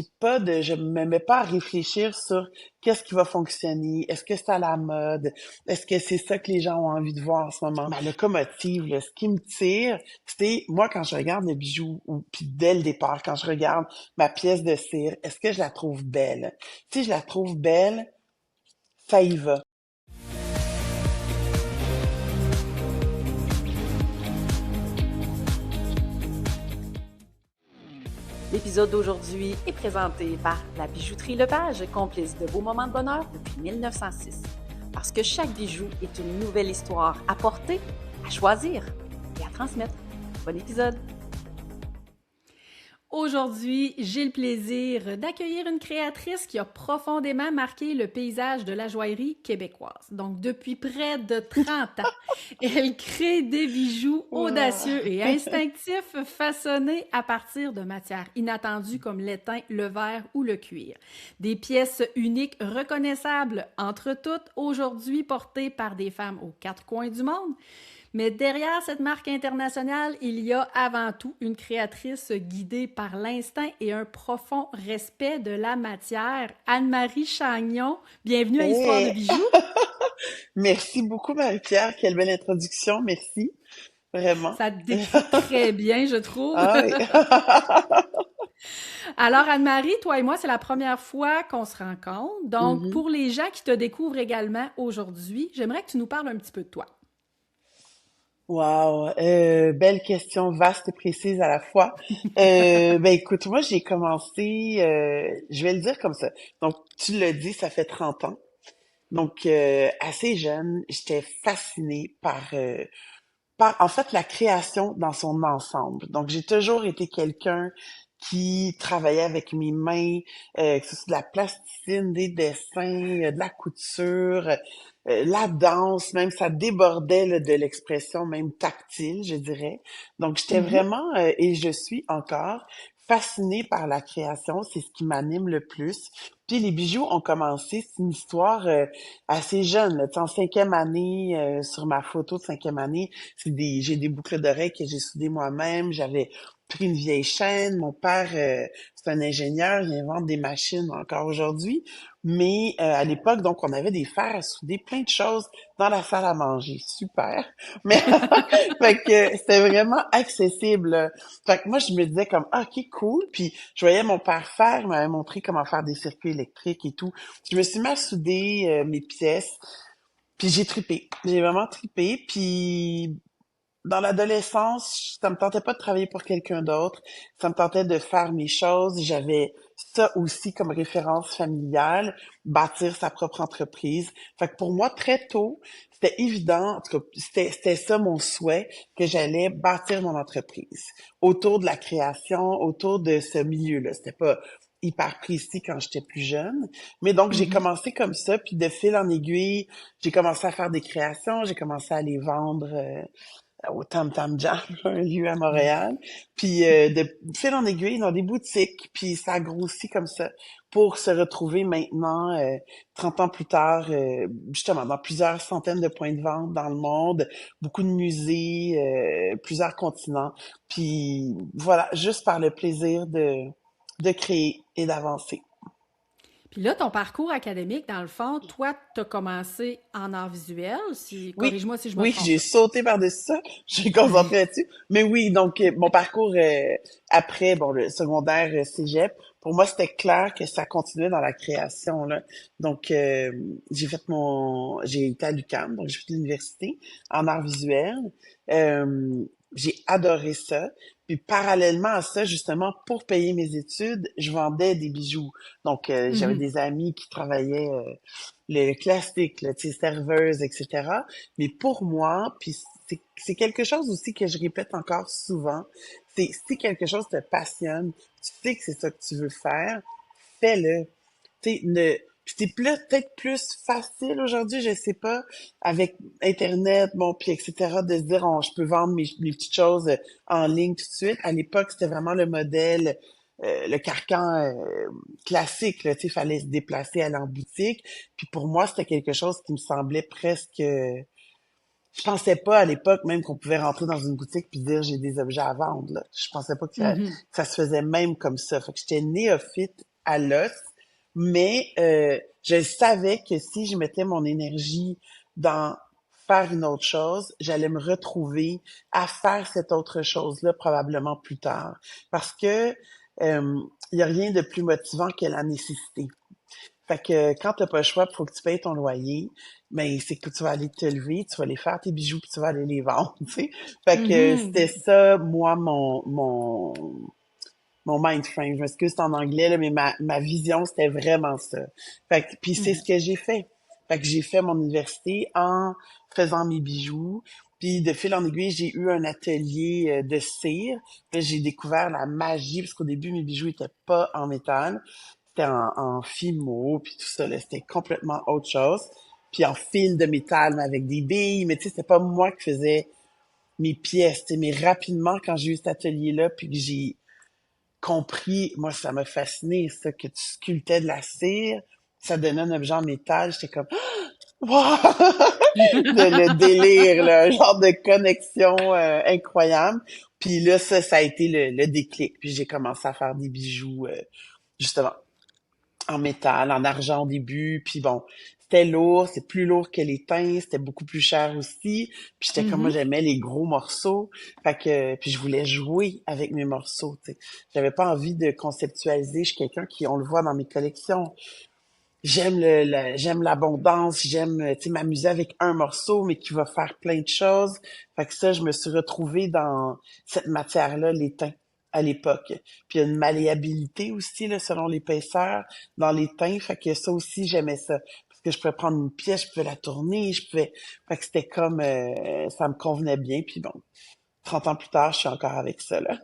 Je me mets pas à réfléchir sur qu'est-ce qui va fonctionner, est-ce que c'est à la mode, est-ce que c'est ça que les gens ont envie de voir en ce moment. Ma locomotive, là, ce qui me tire, c'est moi quand je regarde le bijou ou puis dès le départ, quand je regarde ma pièce de cire, est-ce que je la trouve belle? Si je la trouve belle, ça y va. L'épisode d'aujourd'hui est présenté par la bijouterie Lepage, complice de beaux moments de bonheur depuis 1906. Parce que chaque bijou est une nouvelle histoire à porter, à choisir et à transmettre. Bon épisode! Aujourd'hui, j'ai le plaisir d'accueillir une créatrice qui a profondément marqué le paysage de la joaillerie québécoise. Donc, depuis près de 30 ans, elle crée des bijoux audacieux et instinctifs façonnés à partir de matières inattendues comme l'étain, le verre ou le cuir. Des pièces uniques reconnaissables entre toutes, aujourd'hui portées par des femmes aux quatre coins du monde. Mais derrière cette marque internationale, il y a avant tout une créatrice guidée par l'instinct et un profond respect de la matière. Anne-Marie Chagnon, bienvenue à Histoire de Hey! bijoux. Merci beaucoup, Marie-Pierre. Quelle belle introduction. Merci. Vraiment. Ça te décrit très bien, je trouve. Ah oui. Alors, Anne-Marie, toi et moi, c'est la première fois qu'on se rencontre. Donc, Mhm. pour les gens qui te découvrent également aujourd'hui, j'aimerais que tu nous parles un petit peu de toi. Wow, belle question, vaste et précise à la fois. Ben écoute, moi j'ai commencé, je vais le dire comme ça. Donc tu l'as dit, ça fait 30 ans. Donc assez jeune, j'étais fascinée par en fait la création dans son ensemble. Donc j'ai toujours été quelqu'un qui travaillait avec mes mains, que ce soit de la plasticine, des dessins, de la couture, la danse, même ça débordait là, de l'expression même tactile, je dirais. Donc j'étais Mhm. vraiment et je suis encore fascinée par la création, c'est ce qui m'anime le plus. Puis les bijoux ont commencé, c'est une histoire assez jeune, là. Tu sais, en cinquième année, sur ma photo de cinquième année, j'ai des boucles d'oreilles que j'ai soudées moi-même. J'avais pris une vieille chaîne. Mon père, c'est un ingénieur, il invente des machines encore aujourd'hui. Mais à l'époque, donc, on avait des fers à souder, plein de choses dans la salle à manger. Super. Mais fait que c'était vraiment accessible, là. Fait que moi, je me disais comme, ah, ok, cool. Puis je voyais mon père faire, il m'avait montré comment faire des circuits électriques et tout. Je me suis mis à souder mes pièces. Puis j'ai tripé. J'ai vraiment tripé. Puis dans l'adolescence, ça me tentait pas de travailler pour quelqu'un d'autre. Ça me tentait de faire mes choses. J'avais ça aussi comme référence familiale, bâtir sa propre entreprise. Fait que pour moi, très tôt, c'était évident, en tout cas, c'était ça mon souhait, que j'allais bâtir mon entreprise autour de la création, autour de ce milieu-là. C'était pas hyper précis quand j'étais plus jeune. Mais donc, j'ai Mhm. commencé comme ça, puis de fil en aiguille, j'ai commencé à faire des créations, j'ai commencé à les vendre au Tam Tam Jam, un lieu à Montréal. Puis de fil en aiguille dans des boutiques, puis ça a grossi comme ça pour se retrouver maintenant, 30 ans plus tard, justement dans plusieurs centaines de points de vente dans le monde, beaucoup de musées, plusieurs continents. Puis voilà, juste par le plaisir de créer et d'avancer. Puis là, ton parcours académique, dans le fond, toi, tu as commencé en art visuel, si, Oui, corrige-moi si je me oui, trompe j'ai là. sauté par-dessus ça. Je suis concentrée là-dessus. Mais oui, donc mon parcours après, bon, le secondaire cégep, pour moi, c'était clair que ça continuait dans la création, là. Donc, j'ai été à l'UQAM, donc j'ai fait l'université en art visuel. J'ai adoré ça. Puis parallèlement à ça, justement, pour payer mes études, je vendais des bijoux. Donc, j'avais Mhm. des amis qui travaillaient le classique, là, tu sais, serveuse, etc. Mais pour moi, puis c'est quelque chose aussi que je répète encore souvent, c'est si quelque chose te passionne, tu sais que c'est ça que tu veux faire, fais-le. Tu sais, puis c'est peut-être plus facile aujourd'hui, je sais pas, avec Internet, bon, puis etc., de se dire, je peux vendre mes petites choses en ligne tout de suite. À l'époque, c'était vraiment le modèle, le carcan classique, là, tu sais, fallait se déplacer, aller en boutique. Puis pour moi, c'était quelque chose qui me semblait presque je pensais pas à l'époque même qu'on pouvait rentrer dans une boutique puis dire j'ai des objets à vendre, là. Je pensais pas que Mhm. ça se faisait même comme ça. Fait que j'étais néophyte à l'os, mais je savais que si je mettais mon énergie dans faire une autre chose, j'allais me retrouver à faire cette autre chose-là probablement plus tard. Parce que il y a rien de plus motivant que la nécessité. Fait que quand t'as pas le choix, faut que tu payes ton loyer, mais c'est que tu vas aller te lever, tu vas aller faire tes bijoux, puis tu vas aller les vendre, tu sais. Fait que c'était Mhm. ça, moi, mon mind frame. Je m'excuse, c'est en anglais, là, mais ma vision, c'était vraiment ça. Fait que, puis c'est ce Mhm. que j'ai fait. Fait que j'ai fait mon université en faisant mes bijoux. Puis de fil en aiguille, j'ai eu un atelier de cire. Puis là, j'ai découvert la magie, parce qu'au début, mes bijoux étaient pas en métal. C'était en fimo, puis tout ça, là, c'était complètement autre chose. Puis en fil de métal, mais avec des billes. Mais tu sais, c'était pas moi qui faisais mes pièces, tu sais. Mais rapidement, quand j'ai eu cet atelier-là, puis que j'ai compris, moi, ça m'a fasciné, ça, que tu sculptais de la cire, ça donnait un objet en métal, j'étais comme, wow! Le délire, là, un genre de connexion incroyable. Puis là, ça a été le déclic. Puis j'ai commencé à faire des bijoux, justement, en métal, en argent au début. Puis bon, c'était lourd, c'est plus lourd que les teints, c'était beaucoup plus cher aussi. Puis j'étais comme moi, Mhm. j'aimais les gros morceaux. Fait que, puis je voulais jouer avec mes morceaux, tu sais. J'avais pas envie de conceptualiser. Je suis quelqu'un qui, on le voit dans mes collections, j'aime l'abondance, j'aime tu sais m'amuser avec un morceau mais qui va faire plein de choses. Fait que ça je me suis retrouvée dans cette matière-là, l'étain à l'époque. Puis il y a une malléabilité aussi là selon l'épaisseur dans les teints, fait que ça aussi j'aimais ça parce que je pouvais prendre une pièce, je pouvais la tourner, je pouvais fait que c'était comme ça me convenait bien puis bon, 30 ans plus tard, je suis encore avec ça là.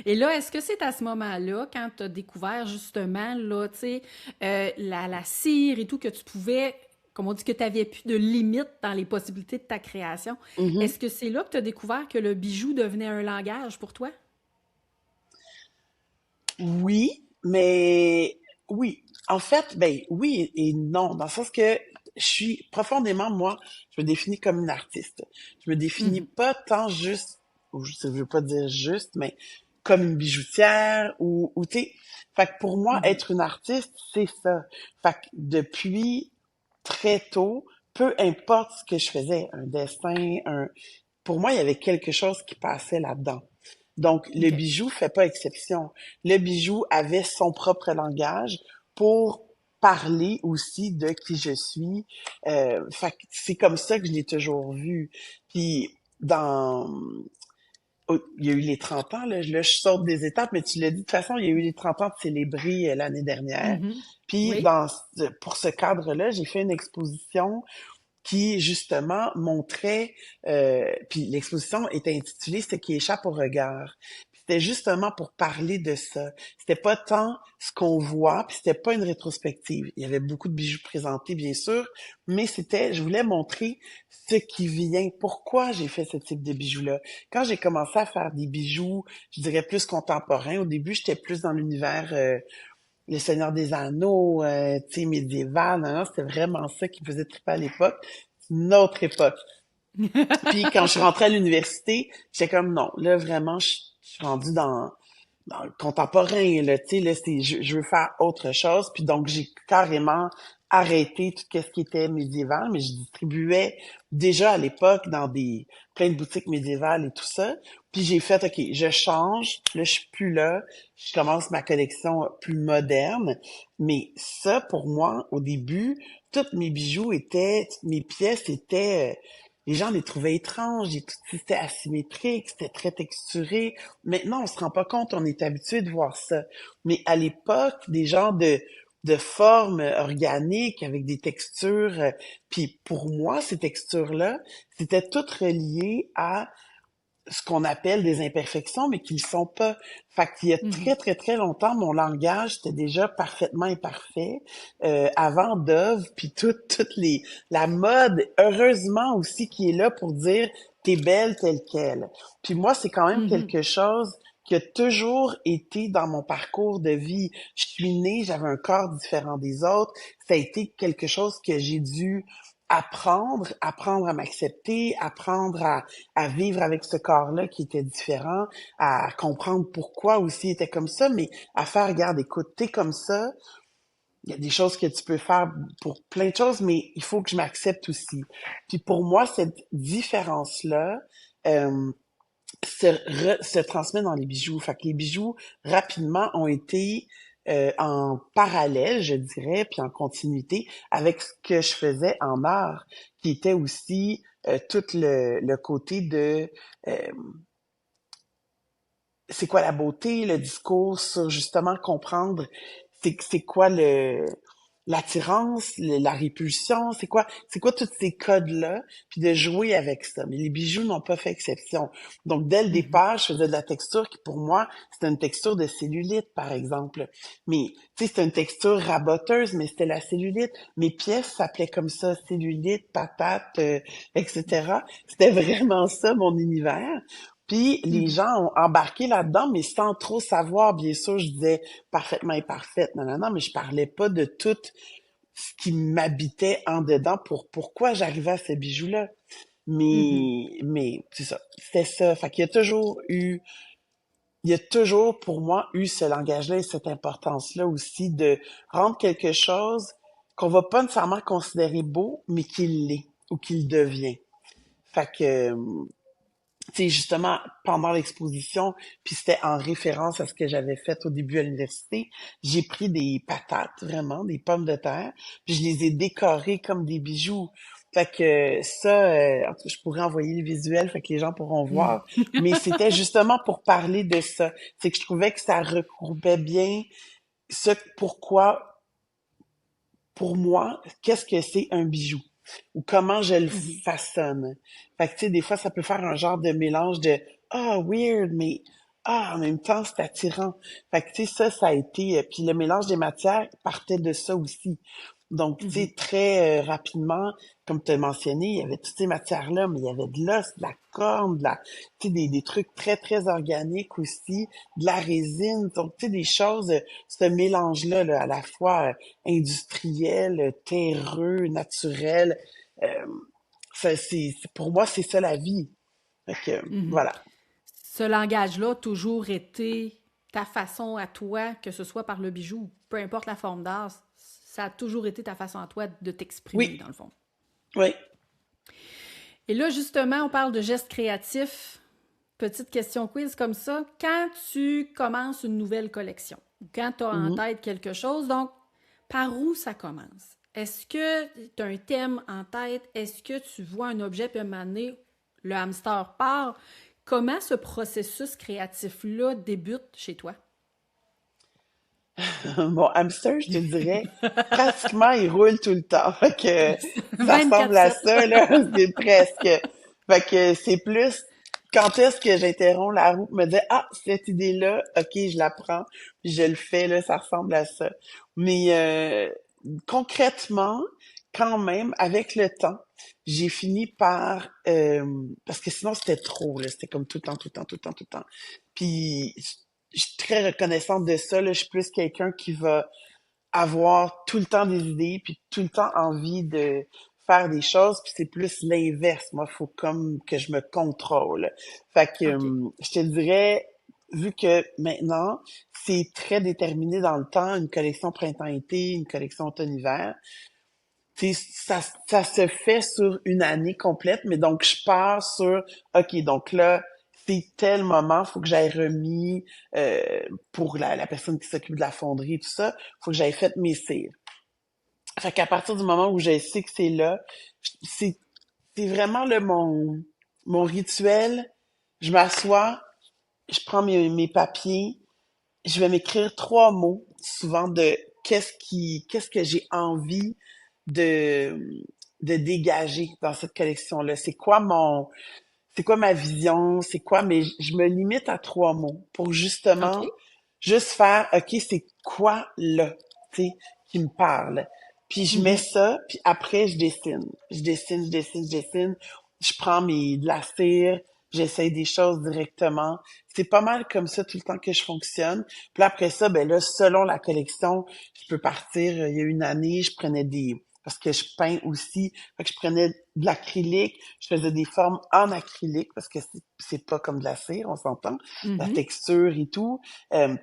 Et là, est-ce que c'est à ce moment-là, quand tu as découvert justement, là, tu sais, la cire et tout, que tu pouvais, comme on dit, que tu n'avais plus de limites dans les possibilités de ta création, Mhm. est-ce que c'est là que tu as découvert que le bijou devenait un langage pour toi? Oui, mais oui. En fait, ben oui et non, dans le sens que je suis profondément, moi, je me définis comme une artiste. Je me définis Mhm. pas tant juste, ou je veux pas dire juste, mais comme une bijoutière ou tu sais. Fait que pour moi, Mhm. être une artiste, c'est ça. Fait que depuis très tôt, peu importe ce que je faisais, un dessin, pour moi, il y avait quelque chose qui passait là-dedans. Donc, le OK. bijou fait pas exception. Le bijou avait son propre langage pour parler aussi de qui je suis. Fait que c'est comme ça que je l'ai toujours vu. Puis, il y a eu les 30 ans, là, je saute des étapes, mais tu l'as dit, de toute façon, il y a eu les 30 ans de célébrer l'année dernière. Mhm. Puis, Oui. pour ce cadre-là, j'ai fait une exposition qui justement montrait, puis l'exposition était intitulée «Ce qui échappe au regard». Puis c'était justement pour parler de ça. C'était pas tant ce qu'on voit, puis c'était pas une rétrospective. Il y avait beaucoup de bijoux présentés, bien sûr, mais je voulais montrer ce qui vient, pourquoi j'ai fait ce type de bijoux-là. Quand j'ai commencé à faire des bijoux, je dirais plus contemporains, au début, j'étais plus dans l'univers le Seigneur des Anneaux, tu sais, médiéval, non, c'était vraiment ça qui me faisait triper à l'époque. C'est une autre époque. Puis quand je suis rentrée à l'université, j'étais comme non, là vraiment, je suis rendue dans le contemporain, là, tu sais, là, je veux faire autre chose. Puis donc, j'ai carrément arrêté tout ce qui était médiéval, mais je distribuais déjà à l'époque dans plein de boutiques médiévales et tout ça. Puis j'ai fait, OK, je change, là, je suis plus là, je commence ma collection plus moderne. Mais ça, pour moi, au début, tous mes bijoux toutes mes pièces étaient, les gens les trouvaient étranges, c'était asymétrique, c'était très texturé. Maintenant, on se rend pas compte, on est habitué de voir ça. Mais à l'époque, des genres de formes organiques avec des textures, puis pour moi, ces textures-là, c'était toutes reliées à ce qu'on appelle des imperfections, mais qui ne le sont pas. Fait qu'il y a très, Mhm. très, très longtemps, mon langage était déjà parfaitement imparfait, avant Dove, puis la mode, heureusement aussi, qui est là pour dire t'es belle telle quelle. Puis moi, c'est quand même Mhm. quelque chose qui a toujours été dans mon parcours de vie. Je suis née, j'avais un corps différent des autres. Ça a été quelque chose que j'ai dû apprendre à m'accepter, apprendre à vivre avec ce corps-là qui était différent, à comprendre pourquoi aussi il était comme ça, mais à faire, regarde, écoute, t'es comme ça, il y a des choses que tu peux faire pour plein de choses, mais il faut que je m'accepte aussi. Puis pour moi, cette différence-là, euh, se transmet dans les bijoux. Fait que les bijoux, rapidement, ont été en parallèle, je dirais, puis en continuité avec ce que je faisais en art, qui était aussi tout le côté de euh, c'est quoi la beauté, le discours sur justement comprendre c'est quoi l'attirance, la répulsion, c'est quoi tous ces codes-là, puis de jouer avec ça. Mais les bijoux n'ont pas fait exception. Donc dès le Mhm. départ, je faisais de la texture qui pour moi, c'était une texture de cellulite par exemple. Mais tu sais, c'était une texture raboteuse, mais c'était la cellulite. Mes pièces s'appelaient comme ça, cellulite, patate, etc. C'était vraiment ça mon univers. Puis les Mhm. gens ont embarqué là-dedans, mais sans trop savoir. Bien sûr, je disais parfaitement imparfaite, non, non, non, mais je parlais pas de tout ce qui m'habitait en dedans pour pourquoi j'arrivais à ces bijoux-là. Mhm. Mais c'est ça, c'était ça. Fait qu'il y a toujours eu, il y a toujours pour moi eu ce langage-là et cette importance-là aussi de rendre quelque chose qu'on va pas nécessairement considérer beau, mais qu'il l'est ou qu'il devient. Fait que tu sais, justement, pendant l'exposition, puis c'était en référence à ce que j'avais fait au début à l'université, j'ai pris des patates, vraiment, des pommes de terre, puis je les ai décorées comme des bijoux. Fait que ça, en tout cas, je pourrais envoyer le visuel, fait que les gens pourront Mhm. voir. Mais c'était justement pour parler de ça. C'est que je trouvais que ça regroupait bien ce pourquoi, pour moi, qu'est-ce que c'est un bijou ou comment je le Mhm. façonne. Fait que, tu sais, des fois, ça peut faire un genre de mélange de «Ah, weird, mais en même temps, c'est attirant». Fait que, tu sais, ça a été... puis le mélange des matières partait de ça aussi. Donc, tu Mhm. sais, très rapidement, comme tu as mentionné, il y avait toutes ces matières-là, mais il y avait de l'os, de la corne, tu sais, des trucs très, très organiques aussi, de la résine. Donc, tu sais, des choses, ce mélange-là, là, à la fois industriel, terreux, naturel. Euh, pour moi, c'est ça la vie. Fait que, Mhm. voilà. Ce langage-là a toujours été ta façon à toi, que ce soit par le bijou, peu importe la forme d'art, ça a toujours été ta façon à toi de t'exprimer, Oui, dans le fond. oui. Et là, justement, on parle de gestes créatifs. Petite question quiz comme ça. Quand tu commences une nouvelle collection, quand tu as en Mhm. tête quelque chose, donc, par où ça commence? Est-ce que tu as un thème en tête? Est-ce que tu vois un objet, puis à un moment donné, le hamster part? Comment ce processus créatif-là débute chez toi? Mon hamster, je te dirais, pratiquement, il roule tout le temps. Fait que ça ressemble à 24-7. ça, là. C'est presque. Fait que c'est plus quand est-ce que j'interromps la roue, me dire, ah, cette idée-là, ok, je la prends, puis je le fais, là, ça ressemble à ça. Mais concrètement, quand même, avec le temps, j'ai fini par parce que sinon c'était trop, là, c'était comme tout le temps, tout le temps, tout le temps, tout le temps. Puis je suis très reconnaissante de ça, là. Je suis plus quelqu'un qui va avoir tout le temps des idées, puis tout le temps envie de faire des choses, puis c'est plus l'inverse. Moi, faut comme que je me contrôle. Fait que OK. je te dirais, vu que maintenant, c'est très déterminé dans le temps, une collection printemps-été, une collection automne-hiver, tu sais, ça se fait sur une année complète, mais donc je pars sur, OK, donc là, c'est tel moment, faut que j'aille remis pour la personne qui s'occupe de la fonderie et tout ça, faut que j'aille fait mes cires. Fait qu'à partir du moment où je sais que c'est là, c'est c'est vraiment le mon rituel. Je m'assois, je prends mes papiers, je vais m'écrire 3 mots, souvent de qu'est-ce que j'ai envie de, de dégager dans cette collection-là. C'est quoi ma vision, c'est quoi, mais je me limite à 3 mots pour justement OK. juste faire, OK, c'est quoi là, tu sais, qui me parle. Puis je mets Mhm. ça, puis après je dessine. Je dessine, je dessine, je dessine. Je prends de la cire, j'essaye des choses directement. C'est pas mal comme ça tout le temps que je fonctionne. Puis là, après ça, ben là, selon la collection, je peux partir. Il y a une année, je prenais parce que je peins aussi. Fait que je prenais de l'acrylique, je faisais des formes en acrylique parce que c'est pas comme de la cire, on s'entend, la Mhm. texture et tout.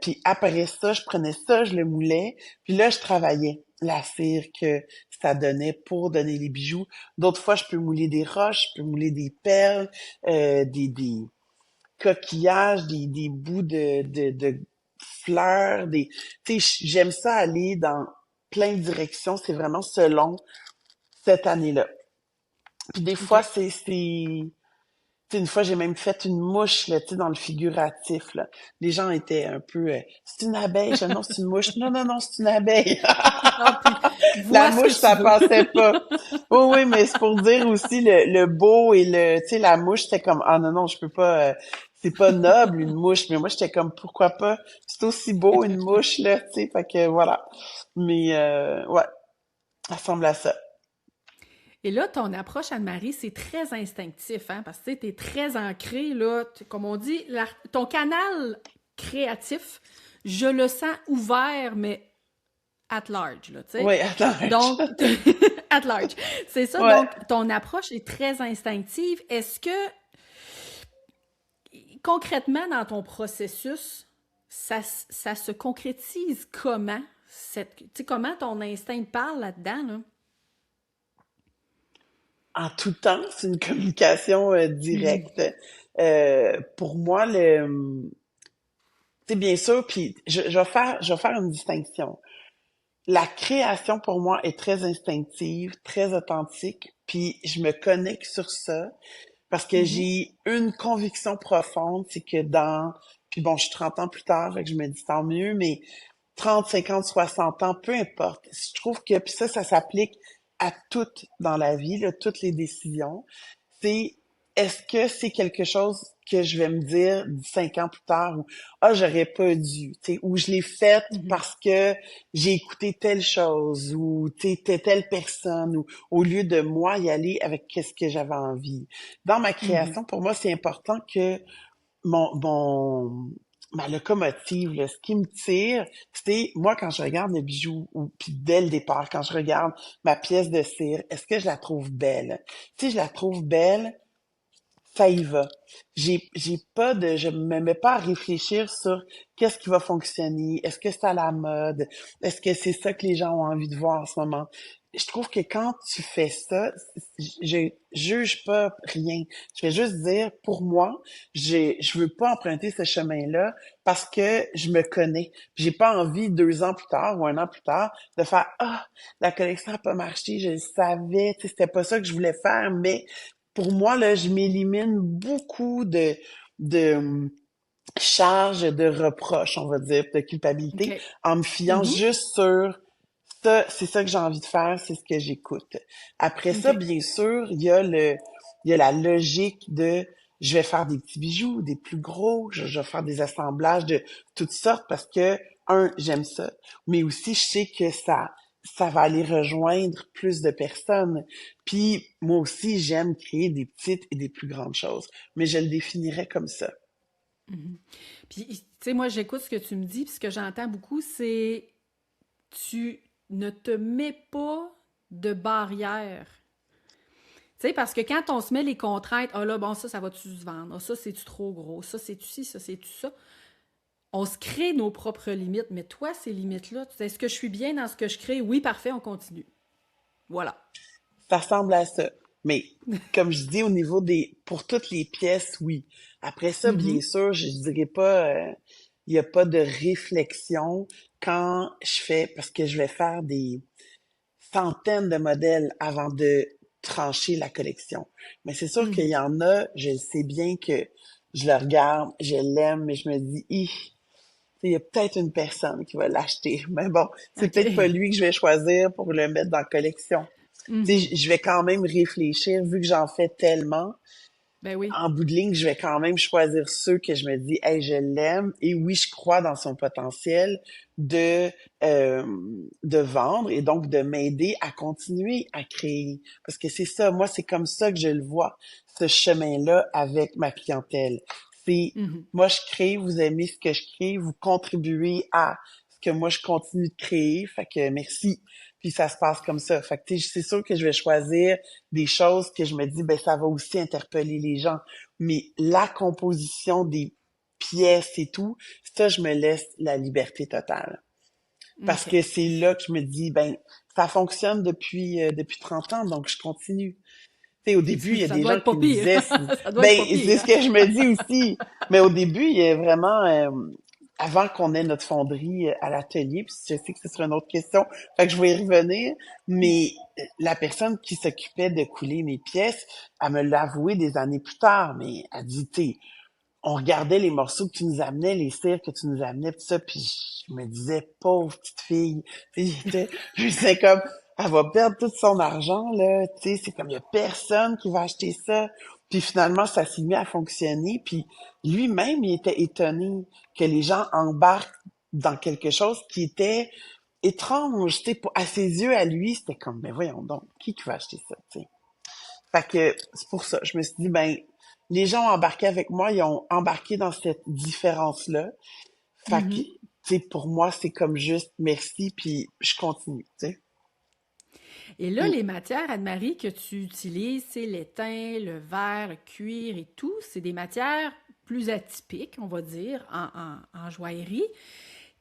Puis après ça, je prenais ça, je le moulais, puis là, je travaillais la cire que ça donnait pour donner les bijoux. D'autres fois, je peux mouler des roches, je peux mouler des perles, des coquillages, des bouts de fleurs, tu sais, j'aime ça aller dans plein de directions. C'est vraiment selon cette année-là. Puis des fois, OK. tu sais, une fois, j'ai même fait une mouche, là, tu sais, dans le figuratif, là. Les gens étaient un peu, c'est une abeille. Je dis, non, c'est une mouche. Non, non, non, c'est une abeille. Ah, puis La vois ce mouche, que tu ça veux. passait pas. Oui, oui, mais c'est pour dire aussi le beau et tu sais, la mouche, c'était comme, ah non, non, je peux pas, c'est pas noble une mouche, mais moi, j'étais comme, pourquoi pas? C'est aussi beau une mouche, là, tu sais, fait que voilà. Mais, ouais, ça ressemble à ça. Et là, ton approche, Anne-Marie, c'est très instinctif, hein, parce que tu es très ancré, là, comme on dit, ton canal créatif, je le sens ouvert, mais at large, là, tu sais. Oui, attends. Donc, at large. C'est ça, Ouais. donc, ton approche est très instinctive. Est-ce que, concrètement, dans ton processus, ça se concrétise comment? Tu sais, comment ton instinct parle là-dedans, là? En tout temps, c'est une communication Mhm. directe. Pour moi, c'est bien sûr, puis je vais faire une distinction. La création pour moi est très instinctive, très authentique, puis je me connecte sur ça parce que Mhm. j'ai une conviction profonde, c'est que puis bon, je suis 30 ans plus tard, fait que je me dis tant mieux, mais 30, 50, 60 ans, peu importe. Je trouve que, puis ça s'applique à toutes dans la vie, là, toutes les décisions. C'est, est-ce que c'est quelque chose que je vais me dire 5 ans plus tard ou, ah, j'aurais pas dû, tu sais, ou je l'ai faite Mhm. parce que j'ai écouté telle chose ou, tu sais, telle personne ou, au lieu de moi y aller avec qu'est-ce que j'avais envie. Dans ma Mhm. création, pour moi, c'est important que ma locomotive, là, ce qui me tire, c'est moi quand je regarde le bijou ou puis dès le départ, quand je regarde ma pièce de cire, est-ce que je la trouve belle? Si je la trouve belle, ça y va. Je me mets pas à réfléchir sur qu'est-ce qui va fonctionner, est-ce que c'est à la mode, est-ce que c'est ça que les gens ont envie de voir en ce moment. Je trouve que quand tu fais ça, je juge pas rien. Je vais juste dire, pour moi, je veux pas emprunter ce chemin-là parce que je me connais. J'ai pas envie 2 ans plus tard ou 1 an plus tard de faire, ah, la collection a pas marché, je le savais, tu sais, c'était pas ça que je voulais faire, mais pour moi, là, je m'élimine beaucoup de charges de reproches, on va dire, de culpabilité, OK. en me fiant Mhm. juste sur ça, c'est ça que j'ai envie de faire, c'est ce que j'écoute. Après ça, OK. bien sûr, il y a la logique de je vais faire des petits bijoux, des plus gros, je vais faire des assemblages de toutes sortes parce que, j'aime ça, mais aussi je sais que ça va aller rejoindre plus de personnes. Puis moi aussi, j'aime créer des petites et des plus grandes choses, mais je le définirais comme ça. Mhm. Puis, tu sais, moi, j'écoute ce que tu me dis, puis ce que j'entends beaucoup, c'est tu ne te mets pas de barrière. Tu sais, parce que quand on se met les contraintes, ah là, bon, ça va-tu se vendre? Ah, ça, c'est-tu trop gros? Ça, c'est-tu ci? Ça, c'est-tu ça? On se crée nos propres limites, mais toi, ces limites-là, tu sais, est-ce que je suis bien dans ce que je crée? Oui, parfait, on continue. Voilà. Ça ressemble à ça. Mais comme je dis, au niveau pour toutes les pièces, oui. Après ça, bien Mhm. sûr, je dirais pas, il y a pas de réflexion quand je fais, parce que je vais faire des centaines de modèles avant de trancher la collection. Mais c'est sûr qu'il Mhm. y en a, je sais bien que je le regarde, je l'aime, mais je me dis, il y a peut-être une personne qui va l'acheter. Mais bon, c'est peut-être pas OK. lui que je vais choisir pour le mettre dans la collection. Tu Mhm. sais, je vais quand même réfléchir, vu que j'en fais tellement. Ben oui. En bout de ligne, je vais quand même choisir ceux que je me dis, hey, je l'aime, et oui, je crois dans son potentiel de euh, de vendre et donc de m'aider à continuer à créer. Parce que c'est ça, moi, c'est comme ça que je le vois, ce chemin-là avec ma clientèle. C'est Mhm. moi, je crée, vous aimez ce que je crée, vous contribuez à que moi, je continue de créer. Fait que merci. Puis ça se passe comme ça. Fait que, tu sais, c'est sûr que je vais choisir des choses que je me dis, ben, ça va aussi interpeller les gens. Mais la composition des pièces et tout, ça, je me laisse la liberté totale. Parce OK. que c'est là que je me dis, ben, ça fonctionne depuis 30 ans, donc je continue. Tu sais, au début, il y a Ça des doit gens être pas qui me pire. disaient, Ça doit être ben, pas c'est pire, ce hein? que je me dis aussi. Mais au début, il y a vraiment, avant qu'on ait notre fonderie à l'atelier, puis je sais que ce sera une autre question, fait que je vais y revenir, mais la personne qui s'occupait de couler mes pièces, elle me l'a avoué des années plus tard, mais elle dit, tu sais, on regardait les morceaux que tu nous amenais, les cires que tu nous amenais, tout ça, puis je me disais, pauvre petite fille, tu sais, je me disais comme, elle va perdre tout son argent, là, tu sais, c'est comme, il y a personne qui va acheter ça. Puis finalement, ça s'est mis à fonctionner, puis lui-même, il était étonné que les gens embarquent dans quelque chose qui était étrange, tu sais, à ses yeux, à lui, c'était comme, mais voyons donc, qui va acheter ça, tu sais. Fait que c'est pour ça, je me suis dit, ben, les gens ont embarqué avec moi, ils ont embarqué dans cette différence-là. Fait que, Mhm. tu sais, pour moi, c'est comme juste merci, puis je continue, tu sais. Et là, Mm. les matières, Anne-Marie, que tu utilises, c'est l'étain, le verre, le cuir et tout, c'est des matières plus atypiques, on va dire, en joaillerie.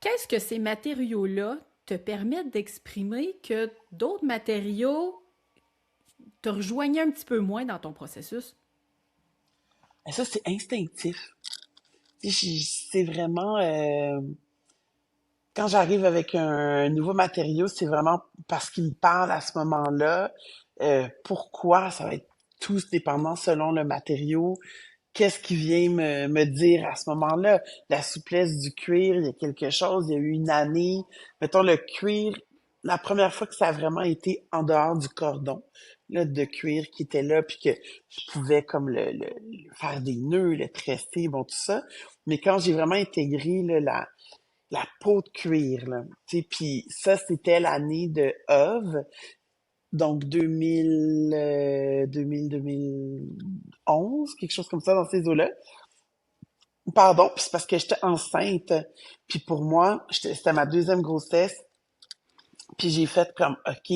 Qu'est-ce que ces matériaux-là te permettent d'exprimer que d'autres matériaux te rejoignent un petit peu moins dans ton processus? Et ça, c'est instinctif. Tu sais, c'est vraiment... quand j'arrive avec un nouveau matériau, c'est vraiment parce qu'il me parle à ce moment-là. Pourquoi? Ça va être tout dépendant selon le matériau. Qu'est-ce qui vient me dire à ce moment-là? La souplesse du cuir, il y a quelque chose, il y a eu une année. Mettons, le cuir, la première fois que ça a vraiment été en dehors du cordon, là, de cuir qui était là, puis que je pouvais comme faire des nœuds, le tresser, bon, tout ça. Mais quand j'ai vraiment intégré là, la peau de cuir, là, tu sais, puis ça, c'était l'année de Ove, donc 2011, quelque chose comme ça dans ces eaux-là. Pardon, puis c'est parce que j'étais enceinte. Puis pour moi, c'était ma deuxième grossesse. Puis j'ai fait comme, OK,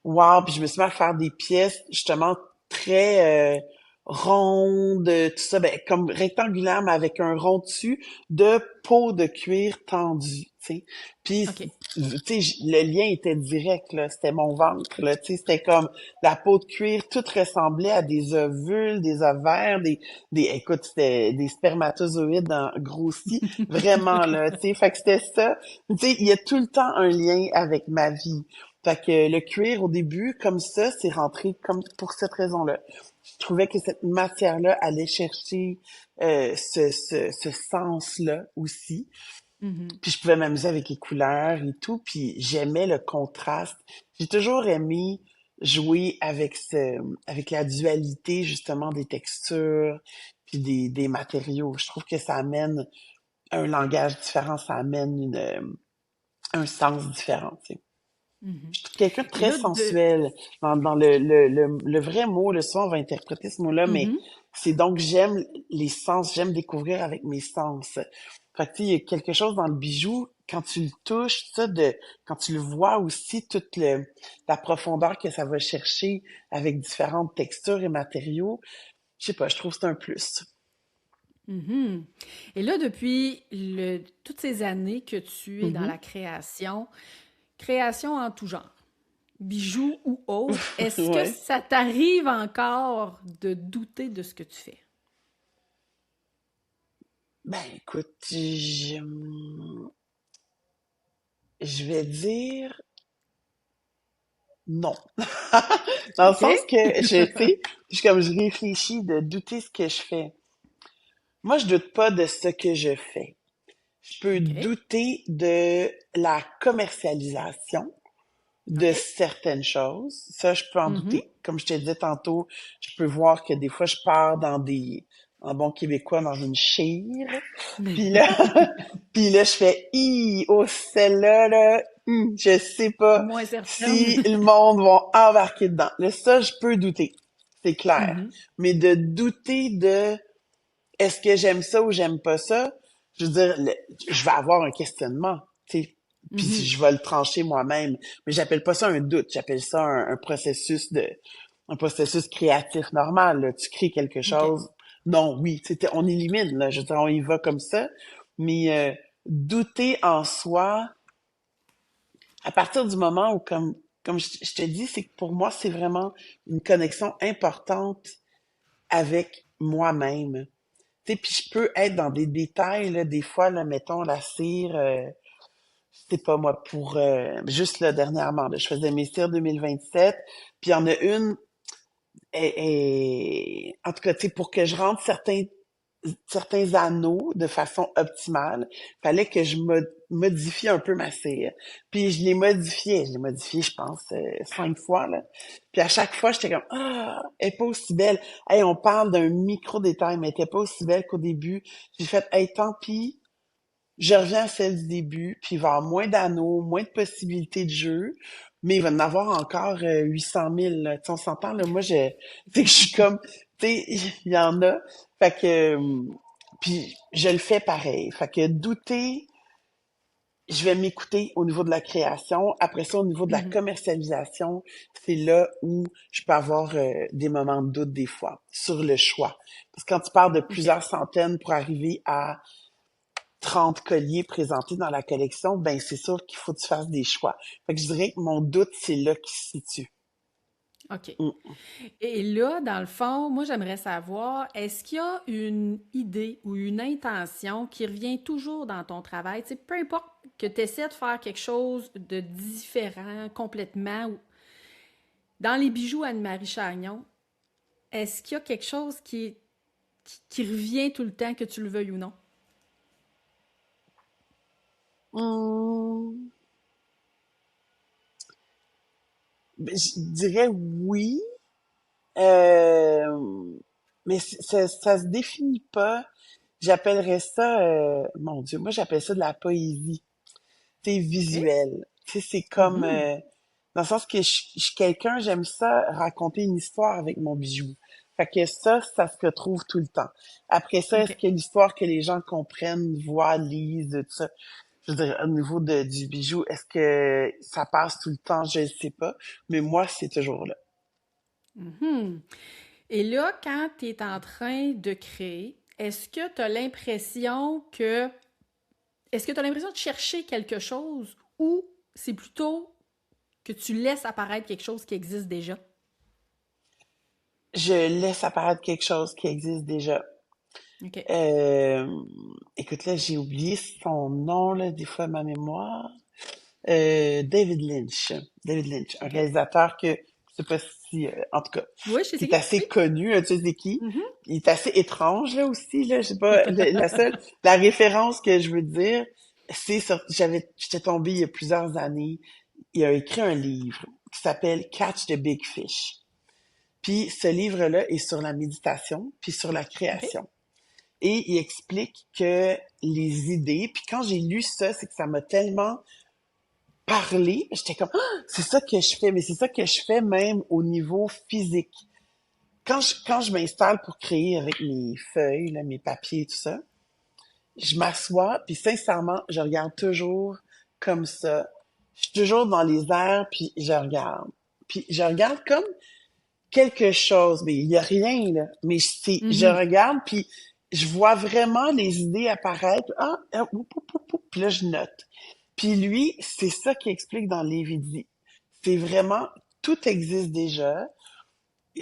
wow. Puis je me suis mis à faire des pièces justement très rondes, tout ça, ben, comme rectangulaire, mais avec un rond dessus, de peau de cuir tendue, tu sais. Puis, OK. tu sais, le lien était direct, là. C'était mon ventre, là. Tu sais, c'était comme la peau de cuir, tout ressemblait à des ovules, des ovaires, écoute, c'était des spermatozoïdes grossis, vraiment, là, tu sais. Fait que c'était ça. Tu sais, il y a tout le temps un lien avec ma vie. Fait que le cuir, au début, comme ça, c'est rentré comme pour cette raison-là. Je trouvais que cette matière-là allait chercher ce sens-là aussi. Mhm. Puis je pouvais m'amuser avec les couleurs et tout. Puis j'aimais le contraste. J'ai toujours aimé jouer avec la dualité justement des textures puis des matériaux. Je trouve que ça amène un langage différent, ça amène un sens différent, tu sais. Mhm. Je suis quelqu'un de Et très là, de... sensuel dans le vrai mot. Le soin, on va interpréter ce mot-là, mais Mhm. c'est donc j'aime les sens, j'aime découvrir avec mes sens. Fait que, tu sais, il y a quelque chose dans le bijou, quand tu le touches, ça, quand tu le vois aussi, la profondeur que ça va chercher avec différentes textures et matériaux, je sais pas, je trouve que c'est un plus. Mhm. Et là, depuis toutes ces années que tu es dans Mhm. la création, création en tout genre, bijoux ou autre, est-ce que Ouais. ça t'arrive encore de douter de ce que tu fais? Ben, écoute, je vais dire non. Dans le OK. sens que je réfléchis de douter ce que je fais. Moi, je doute pas de ce que je fais. Je peux OK. douter de la commercialisation de OK. certaines choses. Ça, je peux en Mhm. douter. Comme je te disais tantôt, je peux voir que des fois, je pars en bon québécois, dans une chire. Puis là, puis là, je fais, oh, celle-là, là, je sais pas Moins si certaine. le monde va embarquer dedans. Là, ça, je peux douter. C'est clair. Mhm. Mais de douter de est-ce que j'aime ça ou j'aime pas ça, je veux dire, je vais avoir un questionnement. Tu sais, puis Mhm. je vais le trancher moi-même. Mais j'appelle pas ça un doute, j'appelle ça un processus créatif normal, là. Tu crées quelque OK. chose. Non, oui, on élimine, là. Je veux dire, on y va comme ça. Mais douter en soi, à partir du moment où, comme je te dis, c'est que pour moi, c'est vraiment une connexion importante avec moi-même. Tu sais, puis je peux être dans des détails, là, des fois, là, mettons, la cire, c'est pas moi, pour juste là, dernièrement, là, je faisais mes cires 2027, puis il y en a une, en tout cas, tu sais, pour que je rentre certains anneaux de façon optimale, fallait que je modifie un peu ma cire. Puis je l'ai modifié, je pense, 5 fois, là. Puis à chaque fois, j'étais comme, ah, elle est pas aussi belle. Hey, on parle d'un micro-détail, mais elle était pas aussi belle qu'au début. J'ai fait, hey, tant pis, je reviens à celle du début, puis il va y avoir moins d'anneaux, moins de possibilités de jeu, mais il va y en avoir encore 800 000. Là. Tu sais, on s'entend, là, moi, tu sais, je suis comme, tu sais, il y en a. Fait que, puis je le fais pareil. Fait que douter, je vais m'écouter au niveau de la création. Après ça, au niveau de la Mhm. commercialisation, c'est là où je peux avoir des moments de doute des fois sur le choix. Parce que quand tu parles de OK. plusieurs centaines pour arriver à 30 colliers présentés dans la collection, ben c'est sûr qu'il faut que tu fasses des choix. Fait que je dirais que mon doute, c'est là qu'il se situe. OK. Mm. Et là, dans le fond, moi, j'aimerais savoir, est-ce qu'il y a une idée ou une intention qui revient toujours dans ton travail? Tu sais, peu importe que tu essaies de faire quelque chose de différent complètement. Dans les bijoux Anne-Marie Chagnon, est-ce qu'il y a quelque chose qui revient tout le temps, que tu le veuilles ou non? Hum, ben, je dirais oui, euh, mais ça se définit pas. J'appellerais ça, mon Dieu, moi j'appelle ça de la poésie. C'est OK? visuel. Tu sais, c'est comme, Mhm. dans le sens que je suis quelqu'un, j'aime ça, raconter une histoire avec mon bijou. Fait que ça se retrouve tout le temps. Après ça, est-ce OK. que l'histoire que les gens comprennent, voient, lisent, tout ça, je veux dire, au niveau du bijou, est-ce que ça passe tout le temps? Je ne sais pas. Mais moi, c'est toujours là. Mhm. Et là, quand tu es en train de créer, est-ce que tu as l'impression de chercher quelque chose ou c'est plutôt que tu laisses apparaître quelque chose qui existe déjà? Je laisse apparaître quelque chose qui existe déjà. OK. Euh, Écoute, là, j'ai oublié son nom, là, des fois, ma mémoire. David Lynch. David Lynch, un OK. réalisateur que, je sais pas si, en tout cas, Oui, je sais qui c'est est qui? assez Oui. connu, hein, tu sais c'est qui. Mhm. Il est assez étrange, là, aussi, là, je sais pas, la référence que je veux dire, j'étais tombée il y a plusieurs années, il a écrit un livre qui s'appelle Catch the Big Fish. Puis ce livre-là est sur la méditation, puis sur la OK. création. Et il explique que les idées, puis quand j'ai lu ça, c'est que ça m'a tellement parlé, j'étais comme, ah, c'est ça que je fais, mais c'est ça que je fais même au niveau physique. Quand je m'installe pour créer avec mes feuilles, là, mes papiers, tout ça, je m'assois, puis sincèrement, je regarde toujours comme ça. Je suis toujours dans les airs, puis je regarde. Puis je regarde comme quelque chose, mais il y a rien, là. Mais je Mhm. regarde, puis je vois vraiment les idées apparaître. Ah, ah, oup, oup, oup, oup, puis là, je note. Puis lui, c'est ça qu'il explique dans le livre. Il dit, c'est vraiment, tout existe déjà.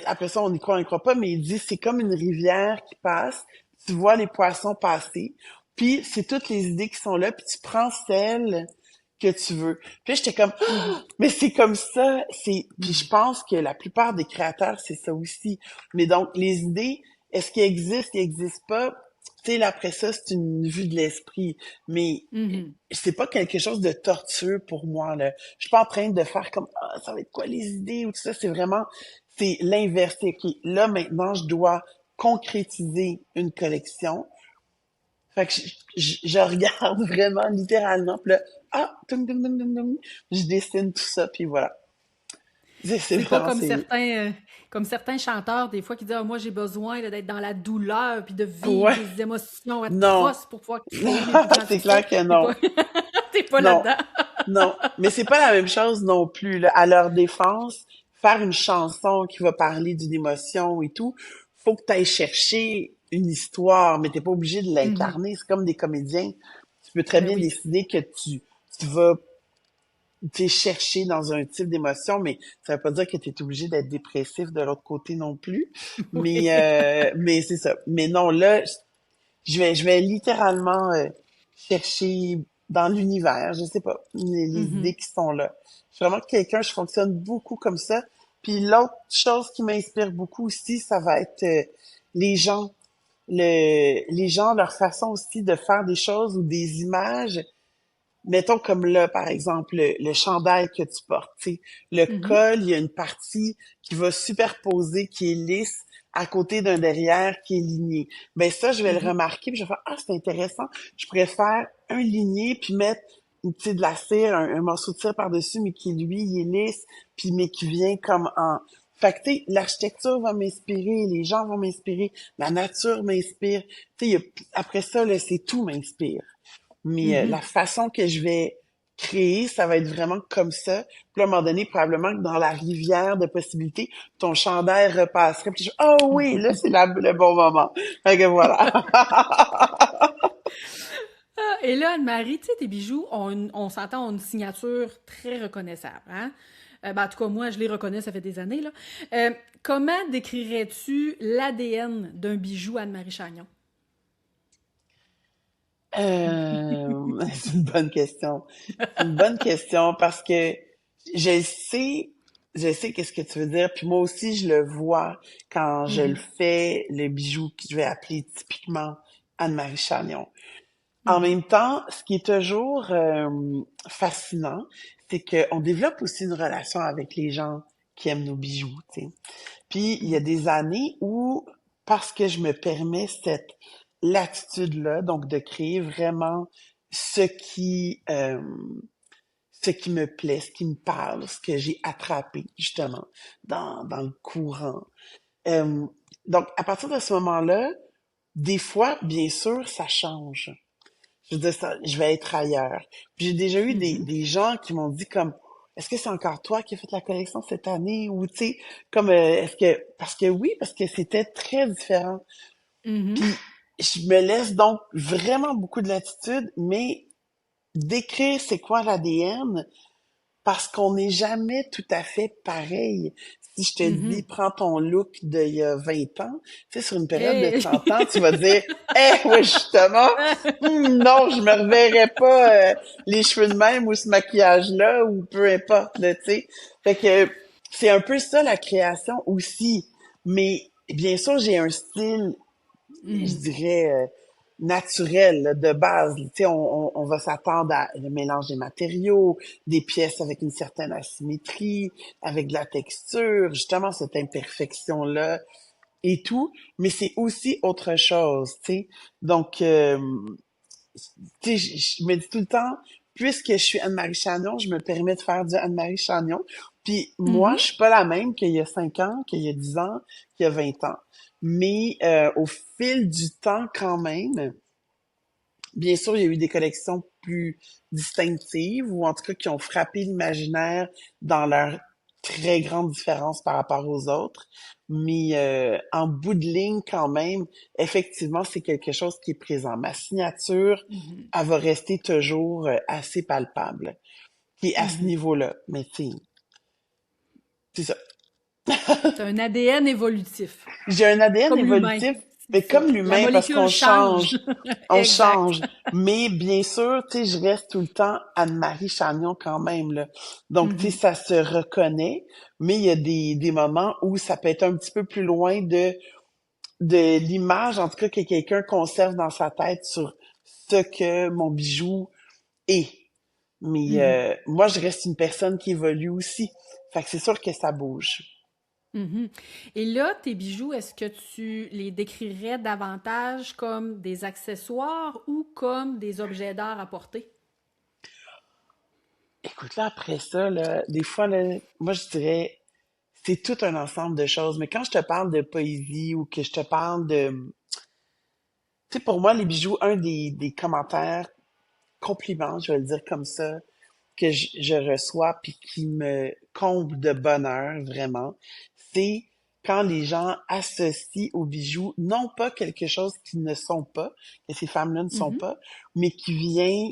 Après ça, on y croit, on y croit pas, mais il dit, c'est comme une rivière qui passe. Tu vois les poissons passer. Puis c'est toutes les idées qui sont là, puis tu prends celles que tu veux. Puis là, j'étais comme, Mhm. ah, mais c'est comme ça. Puis je Mhm. pense que la plupart des créateurs, c'est ça aussi. Mais donc, les idées, est-ce qu'elles existent, elles existent pas? Tu sais, là, après ça, c'est une vue de l'esprit. Mais Mhm. c'est pas quelque chose de tortueux pour moi, là. Je suis pas en train de faire comme, ah, ça va être quoi les idées ou tout ça. C'est l'inverse. C'est, OK, là, maintenant, je dois concrétiser une collection. Fait que je regarde vraiment littéralement, puis là, ah, tung, tung, tung, tung, tung, je dessine tout ça, puis voilà. C'est C'est pas vraiment, c'est... comme certains chanteurs, des fois, qui disent: ah, moi, j'ai besoin là, d'être dans la douleur puis de vivre Ouais, des émotions non. atroces pour pouvoir créer mes plus grands C'est succès. clair que T'es pas, non. t'es pas Non. là-dedans. Non, mais c'est pas la même chose non plus, là. À leur défense, faire une chanson qui va parler d'une émotion et tout, faut que tu ailles chercher une histoire, mais t'es pas obligé de Mhm. l'incarner. C'est comme des comédiens. Tu peux très Ben bien oui. décider que tu vas tu sais, chercher dans un type d'émotion, mais ça veut pas dire que tu es obligé d'être dépressif de l'autre côté non plus. Oui. Mais c'est ça. Mais non, là, je vais littéralement chercher dans l'univers, je sais pas, les idées Mhm. qui sont là. Je suis vraiment quelqu'un, je fonctionne beaucoup comme ça. Puis l'autre chose qui m'inspire beaucoup aussi, ça va être les gens. Les gens, leur façon aussi de faire des choses ou des images. Mettons comme là, par exemple, le chandail que tu portes, tu sais, le Mhm. col, il y a une partie qui va superposer, qui est lisse, à côté d'un derrière qui est ligné. Ben ça, je vais le Mhm. remarquer, puis je vais faire, ah, c'est intéressant. Je pourrais faire un ligné, puis mettre tu sais, de la cire, un morceau de cire par-dessus, mais qui, lui, il est lisse, puis mais qui vient comme en... Fait que, tu sais, l'architecture va m'inspirer, les gens vont m'inspirer, la nature m'inspire. Tu sais, après ça, là, c'est tout m'inspire. Mais la Mhm. façon que je vais créer, ça va être vraiment comme ça. Puis là, à un moment donné, probablement que dans la rivière de possibilités, ton chandail repasserait. Puis je oh oui, là, c'est le bon moment. Fait que voilà. Ah, et là, Anne-Marie, tu sais, tes bijoux, on s'entend, ont une signature très reconnaissable, hein? Ben, en tout cas, moi, je les reconnais, ça fait des années, là. Comment décrirais-tu l'ADN d'un bijou Anne-Marie Chagnon? C'est une bonne question. C'est une bonne question parce que je sais, je sais qu'est-ce que tu veux dire. Puis moi aussi, je le vois quand je le Mhm. fais, le bijou que je vais appeler typiquement Anne-Marie Chagnon. En Mhm. même temps, ce qui est toujours fascinant, c'est qu'on développe aussi une relation avec les gens qui aiment nos bijoux, tu sais. Puis il y a Mhm. des années où, parce que je me permets cette latitude-là, donc de créer vraiment ce qui euh, ce qui me plaît, ce qui me parle, ce que j'ai attrapé justement dans le courant. Euh, donc à partir de ce moment-là, des fois, bien sûr, ça change. Je veux dire, ça, je vais être ailleurs. Puis j'ai déjà eu Mhm. des gens qui m'ont dit comme, est-ce que c'est encore toi qui as fait la collection cette année? Ou tu sais, comme, est-ce que, parce que oui, parce que c'était très différent. Mhm. Puis je me laisse donc vraiment beaucoup de latitude, mais décrire c'est quoi l'ADN, parce qu'on n'est jamais tout à fait pareil. Si je te dis, Mhm. prends ton look d'il y a 20 ans, tu sais, sur une période de Hey! 30 ans, tu vas dire, eh, ouais, justement, non, je me reverrais pas les cheveux de même ou ce maquillage-là, ou peu importe, là, tu sais. Fait que c'est un peu ça, la création aussi. Mais bien sûr, j'ai un style je Mhm. dirais, naturel, là, de base. Tu sais, on va s'attendre à le mélange des matériaux, des pièces avec une certaine asymétrie, avec de la texture, justement cette imperfection-là et tout, mais c'est aussi autre chose, tu sais. Donc, tu sais, je me dis tout le temps, puisque je suis Anne-Marie Chagnon, je me permets de faire du Anne-Marie Chagnon. Puis moi, Mhm. je suis pas la même qu'il y a 5 ans, qu'il y a 10 ans, qu'il y a 20 ans. Mais au fil du temps, quand même, bien sûr, il y a eu des collections plus distinctives ou en tout cas qui ont frappé l'imaginaire dans leur très grande différence par rapport aux autres. Mais en bout de ligne, quand même, effectivement, c'est quelque chose qui est présent. Ma signature, Mhm. elle va rester toujours assez palpable. Puis à ce Mhm. niveau-là. Mais tu sais, c'est ça. T'as un ADN évolutif, J'ai un ADN comme l'humain. évolutif, C'est mais ça. comme La l'humain, parce molécule qu'on change. change. On Exact. change. Mais bien sûr, tu sais, je reste tout le temps Anne-Marie Chagnon quand même, là. Donc, tu sais, Mhm. ça se reconnaît, mais il y a des moments où ça peut être un petit peu plus loin de l'image, en tout cas, que quelqu'un conserve dans sa tête sur ce que mon bijou est. Mais Mhm. moi, je reste une personne qui évolue aussi. Fait que c'est sûr que ça bouge. Mhm. Et là, tes bijoux, est-ce que tu les décrirais davantage comme des accessoires ou comme des objets d'art à porter? Écoute, là, après ça, là, des fois, là, moi, je dirais, c'est tout un ensemble de choses. Mais quand je te parle de poésie ou que je te parle de... Tu sais, pour moi, les bijoux, un des commentaires, compliments, je vais le dire comme ça, que je reçois puis qui me comble de bonheur vraiment, c'est quand les gens associent aux bijoux non pas quelque chose qu'ils ne sont pas, que ces femmes-là ne sont Mhm. pas, mais qui vient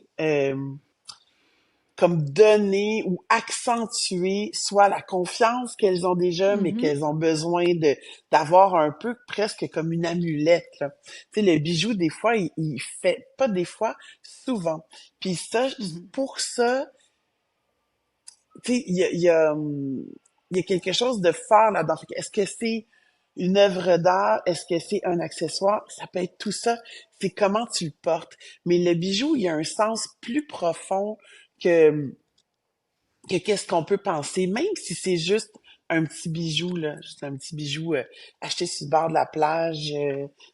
comme donner ou accentuer soit la confiance qu'elles ont déjà, mais Mhm. qu'elles ont besoin de d'avoir un peu presque comme une amulette, là. Tu sais, le bijou, des fois, il fait, pas des fois, souvent. Puis ça, Mhm. pour ça, tu sais, il y a quelque chose de fort là-dedans. Fait que est-ce que c'est une œuvre d'art? Est-ce que c'est un accessoire? Ça peut être tout ça. C'est comment tu le portes. Mais le bijou, il y a un sens plus profond que qu'est-ce qu'on peut penser, même si c'est juste un petit bijou, là, juste un petit bijou acheté sur le bord de la plage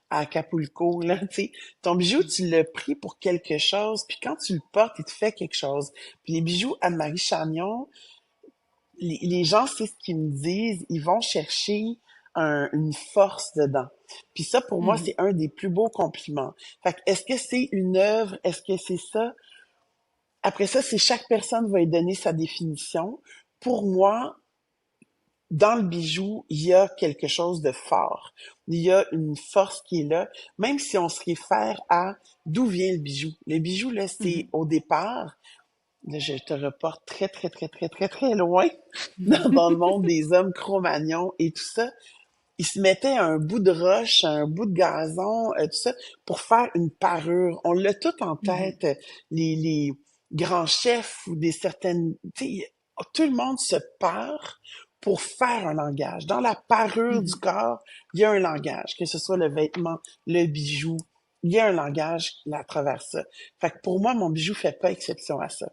à Acapulco, là, tu sais. Ton bijou, tu l'as pris pour quelque chose, puis quand tu le portes, il te fait quelque chose. Puis les bijoux Anne-Marie Chagnon, les gens, c'est ce qu'ils me disent, ils vont chercher une force dedans. Puis ça, pour moi, Mhm. c'est un des plus beaux compliments. Fait que, est-ce que c'est une œuvre? Est-ce que c'est ça? Après ça, c'est chaque personne va y donner sa définition. Pour moi, dans le bijou, il y a quelque chose de fort. Il y a une force qui est là, même si on se réfère à d'où vient le bijou. Le bijou, là, c'est Mhm. au départ, là, je te reporte très, très, très, très, très, très loin dans le monde des hommes Cro-Magnons et tout ça. Ils se mettaient un bout de roche, un bout de gazon, tout ça, pour faire une parure. On l'a tout en Mhm. tête, les grands chefs ou des certaines... Tu sais, tout le monde se pare pour faire un langage. Dans la parure du Mhm. corps, il y a un langage, que ce soit le vêtement, le bijou, il y a un langage à travers ça. Fait que pour moi, mon bijou fait pas exception à ça.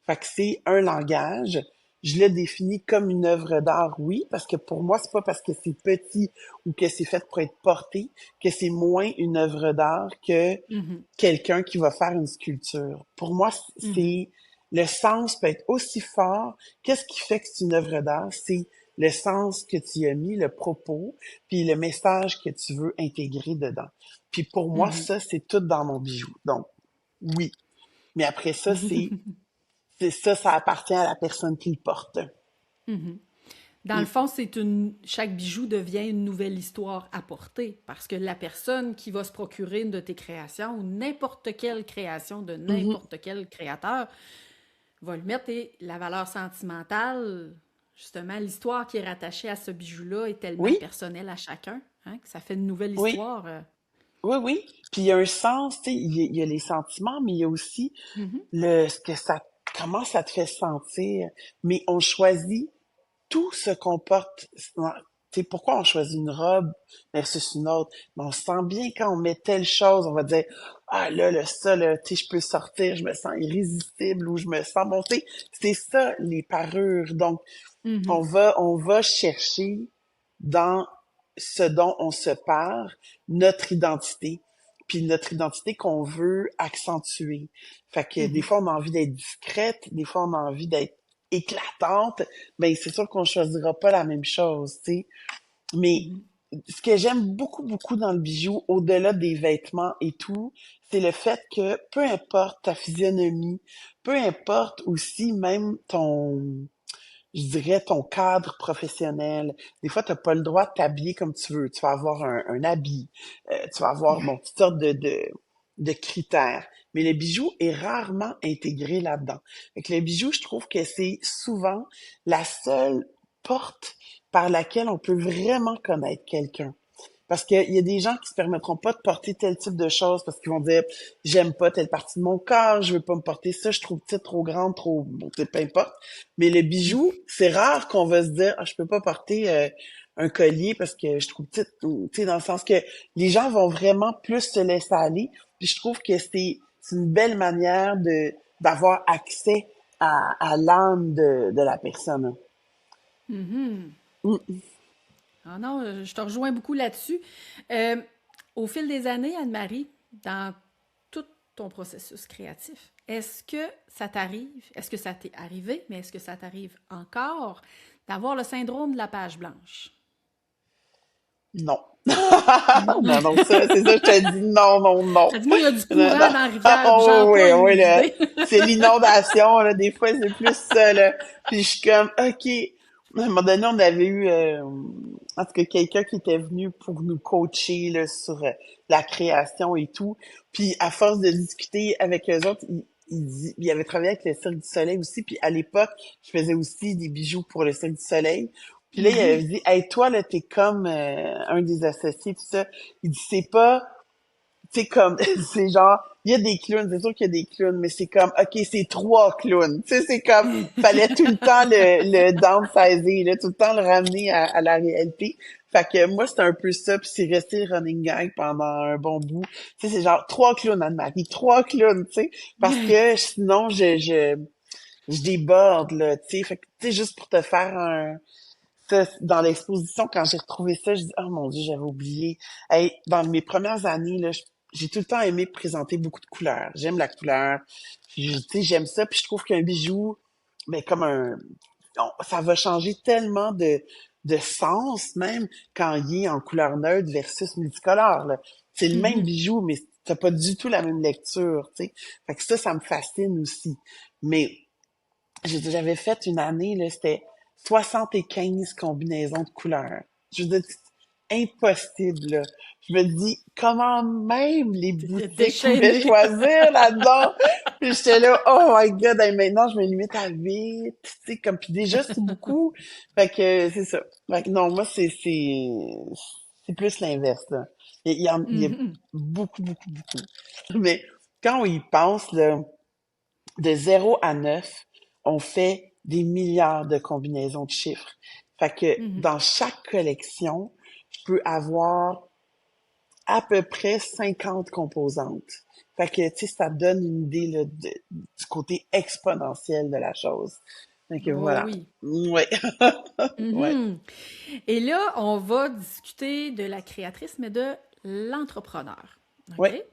Fait que c'est un langage. Je le définis comme une œuvre d'art, oui, parce que pour moi, c'est pas parce que c'est petit ou que c'est fait pour être porté que c'est moins une œuvre d'art que Mhm. quelqu'un qui va faire une sculpture. Pour moi, Mhm. c'est le sens peut être aussi fort. Qu'est-ce qui fait que c'est une œuvre d'art? C'est le sens que tu y as mis, le propos, puis le message que tu veux intégrer dedans. Puis pour moi, Mhm. ça, c'est tout dans mon bijou. Donc, oui. Mais après ça, c'est ça, ça appartient à la personne qui le porte. Mhm. Dans le Mm. fond, chaque bijou devient une nouvelle histoire à porter parce que la personne qui va se procurer une de tes créations ou n'importe quelle création de Mhm. n'importe quel créateur va le mettre et la valeur sentimentale, justement, l'histoire qui est rattachée à ce bijou-là est tellement Oui, personnelle à chacun, hein, que ça fait une nouvelle oui, histoire. oui, oui. Puis il y a un sens, tu sais, il y a les sentiments, mais il y a aussi Mhm. ce que ça, comment ça te fait sentir. Mais on choisit tout ce qu'on porte. Tu sais, pourquoi on choisit une robe versus une autre? Mais on sent bien quand on met telle chose, on va dire, ah là, ça, là, tu sais, je peux sortir, je me sens irrésistible ou je me sens, bon, tu sais, c'est ça, les parures. Donc, Mhm. on va chercher dans ce dont on se pare notre identité, puis notre identité qu'on veut accentuer. Fait que des Mhm. fois, on a envie d'être discrète, des fois, on a envie d'être éclatante, ben c'est sûr qu'on choisira pas la même chose, tu sais. Mais Mhm. ce que j'aime beaucoup, beaucoup dans le bijou, au-delà des vêtements et tout, c'est le fait que peu importe ta physionomie, peu importe aussi même je dirais, ton cadre professionnel. Des fois, tu n'as pas le droit de t'habiller comme tu veux. Tu vas avoir un habit, tu vas avoir bon, toutes sortes de critères. Mais le bijou est rarement intégré là-dedans. Avec le bijou, je trouve que c'est souvent la seule porte par laquelle on peut vraiment connaître quelqu'un. Parce qu'il y a des gens qui se permettront pas de porter tel type de choses parce qu'ils vont dire j'aime pas telle partie de mon corps, je veux pas me porter ça, je trouve petite, trop grande, trop bon, peu importe. Mais le bijou, c'est rare qu'on va se dire ah, je peux pas porter un collier parce que je trouve petite ou tu sais dans le sens que les gens vont vraiment plus se laisser aller. Puis je trouve que c'est une belle manière de d'avoir accès à l'âme de la personne. Mhm. Mm. Ah non, je te rejoins beaucoup là-dessus. Euh, Au fil des années, Anne-Marie, dans tout ton processus créatif, est-ce que ça t'est arrivé, mais est-ce que ça t'arrive encore d'avoir le syndrome de la page blanche? Non. Non. Non, non, ça, c'est ça, je te dis non, non, non. Ça dit, moi, il y a du Non, courant non. dans la rivière, puis Oh, j'en oui, pogne oui, des là. idées. C'est l'inondation, là. Des fois, c'est plus ça, là. Puis je suis comme, OK. À un moment donné, on avait eu, en tout cas, quelqu'un qui était venu pour nous coacher, là, sur la création et tout. Puis, à force de discuter avec eux autres, il avait travaillé avec le Cirque du Soleil aussi. Puis, à l'époque, je faisais aussi des bijoux pour le Cirque du Soleil. Puis là, il avait Mhm. dit, hey, toi, là, t'es comme un des associés, tout ça. Il dit, c'est pas, c'est comme, c'est genre, il y a des clowns, c'est sûr qu'il y a des clowns, mais c'est comme, OK, c'est trois clowns. Tu sais, c'est comme, fallait tout le temps le downsizer, là, tout le temps le ramener à la réalité. Fait que moi, c'était un peu ça, puis c'est resté le running gag pendant un bon bout. Tu sais, c'est genre, trois clowns, Anne-Marie, trois clowns, tu sais, parce que sinon, je déborde, là, tu sais. Fait que, tu sais, juste pour te faire ça, dans l'exposition, quand j'ai retrouvé ça, je dis, oh mon Dieu, j'avais oublié. Hey, dans mes premières années, là, j'ai tout le temps aimé présenter beaucoup de couleurs. J'aime la couleur. Puis, tu sais, j'aime ça. Puis je trouve qu'un bijou, ben, comme ça va changer tellement de sens, même, quand il est en couleur neutre versus multicolore, là. C'est le même Mhm. bijou, mais t'as pas du tout la même lecture, tu sais. Fait que ça me fascine aussi. Mais j'avais fait une année, là, c'était 75 combinaisons de couleurs. Je veux dire, c'est impossible, là. Je me dis, comment même les T'étais boutiques pouvaient déchaîné. choisir là-dedans? Puis j'étais là, oh my god, hey, maintenant je me limite à 8, tu sais, comme, puis déjà c'est beaucoup. Fait que c'est ça. Fait que non, moi c'est plus l'inverse, là. Il y a Mhm. beaucoup, beaucoup, beaucoup. Mais quand on y pense, là, de 0 à 9, on fait des milliards de combinaisons de chiffres. Fait que Mhm. dans chaque collection, je peux avoir à peu près 50 composantes. Fait que, tu sais, ça donne une idée là, du côté exponentiel de la chose. Fait que Oh voilà. oui. Ouais, ouais, Mhm. Et là, on va discuter de la créatrice, mais de l'entrepreneur. OK? ouais.